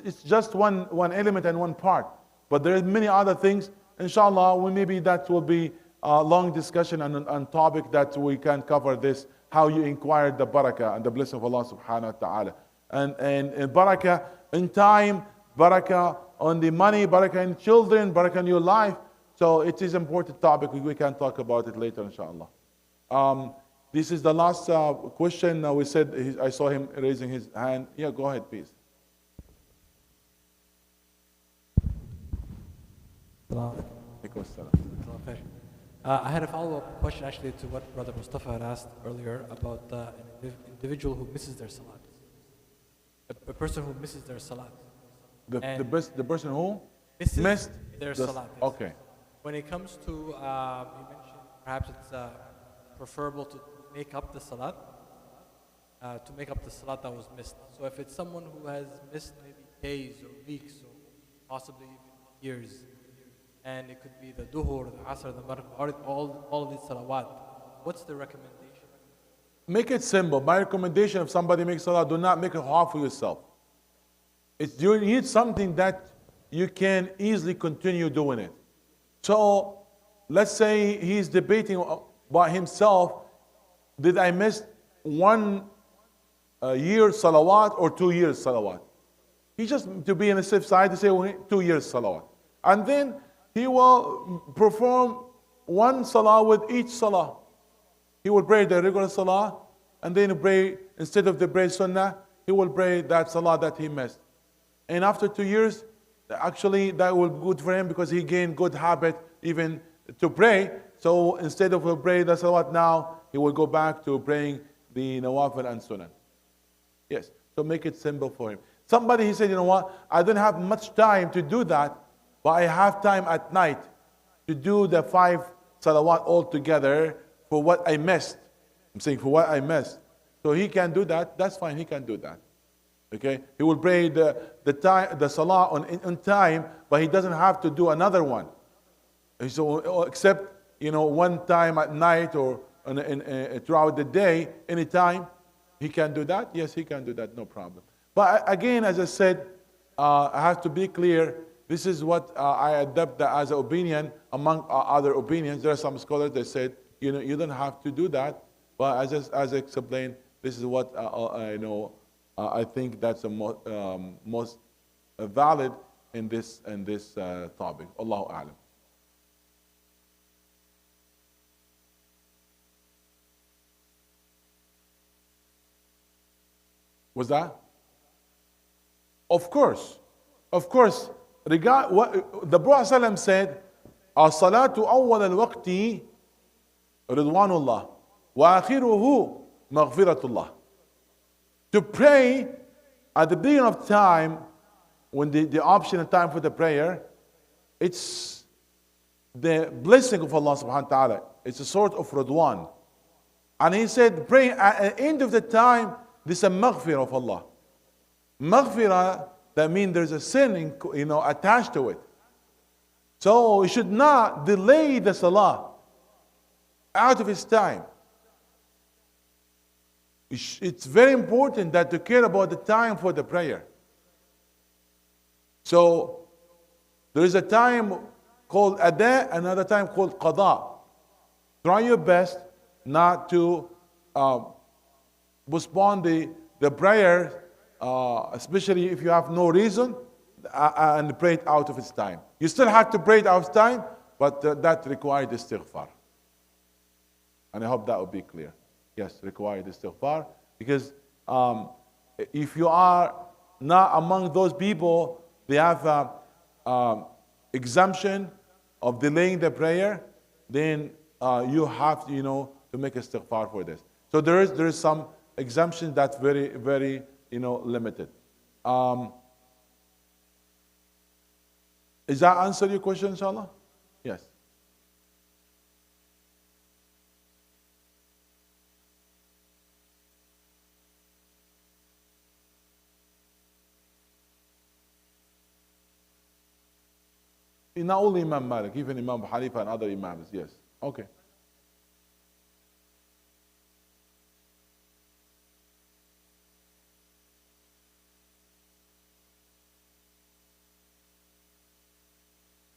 it's just one element and one part. But there are many other things. Inshallah, maybe that will be a long discussion and topic that we can cover this, how you inquire the barakah and the blessing of Allah subhanahu wa ta'ala. And barakah in time, barakah on the money, barakah in children, barakah in your life. So it is an important topic. We can talk about it later, inshallah. This is the last question. We said, I saw him raising his hand. Yeah, go ahead, please. I had a follow-up question actually to what Brother Mustafa had asked earlier about an individual who misses their salat. A person who misses their salat. The person who missed their salat. Yes. Okay. When it comes to, you mentioned perhaps it's preferable to make up the salat, that was missed. So if it's someone who has missed maybe days or weeks or possibly even years. And it could be the duhur, the asr, the maghrib, all of these salawat. What's the recommendation? Make it simple. My recommendation, if somebody makes salah, do not make it hard for yourself. You need something that you can easily continue doing it. So, let's say he's debating by himself, did I miss 1 year salawat or 2 years salawat? He just, to be on the safe side, to say 2 years salawat. And then he will perform 1 salah with each salah. He will pray the regular salah, and then pray, instead of the pray sunnah, he will pray that salah that he missed. And after 2 years, actually that will be good for him because he gained good habit even to pray. So instead of praying the salawat now, he will go back to praying the nawafil and sunnah. Yes, so make it simple for him. Somebody, he said, you know what, I don't have much time to do that, but I have time at night to do the 5 salawat all together for what I missed. I'm saying for what I missed. So he can do that, that's fine, he can do that. Okay, he will pray the salah on time, but he doesn't have to do another one. So except, you know, one time at night or throughout the day, anytime, he can do that. Yes, he can do that, no problem. But again, as I said, I have to be clear. This is what I adopt as an opinion among other opinions. There are some scholars that said, you know, you don't have to do that. But as I explained, this is what I know. I think that's the most valid in this topic. Allahu a'lam. Was that? Of course. Regard what the Prophet ﷺ said, "As-salatu awwal al-waqti ridwanullah wa akhiruhu maghfiratullah." To pray at the beginning of time, when the option and time for the prayer, it's the blessing of Allah subhanahu wa ta'ala. It's a sort of ridwan. And he said, pray at the end of the time, this is a maghfirah of Allah. Maghfirah, that means there's a sin attached to it. So we should not delay the salah out of its time. It's very important that to care about the time for the prayer. So there is a time called ada, another time called qada. Try your best not to postpone the prayer, especially if you have no reason, and pray it out of its time. You still have to pray it out of time, but that requires istighfar. And I hope that will be clear. Yes, required istighfar. Because if you are not among those people, they have exemption of delaying the prayer, then you have to make istighfar for this. So there is some exemption that's very, very limited. Does that answer your question, inshallah? Yes. Not only Imam Malik, even Imam Hanifa and other Imams, yes. Okay.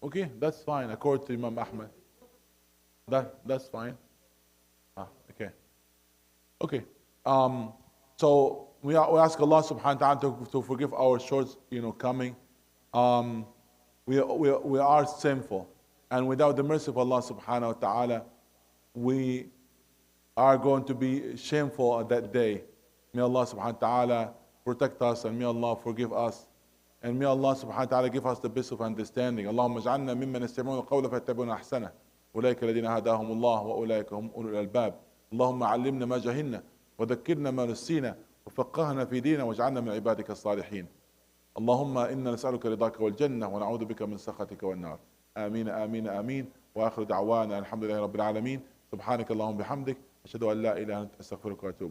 Okay, that's fine, according to Imam Ahmad. That's fine. Okay. Okay. So we ask Allah subhanahu wa ta'ala to forgive our shortcoming. We are sinful, and without the mercy of Allah subhanahu wa ta'ala, we are going to be shameful at that day. May Allah subhanahu wa ta'ala protect us, and may Allah forgive us, and may Allah subhanahu wa ta'ala give us the best of understanding. Allahumma ij'alna mimman yastami'una al-qawla fayattabi'una ahsana. أولئك الذين هداهم الله وأولئك هم أولو الألباب. اللهم علمنا ما جهلنا وذكرنا ما نسينا وفقهنا في ديننا واجعلنا من عبادك الصالحين. اللهم إنا نسألك رضاك والجنة ونعوذ بك من سخطك والنار. آمين آمين آمين. وآخر دعوانا الحمد لله رب العالمين. سبحانك اللهم بحمدك أشهد أن لا إله إلا أنت أستغفرك وأتوب إليك.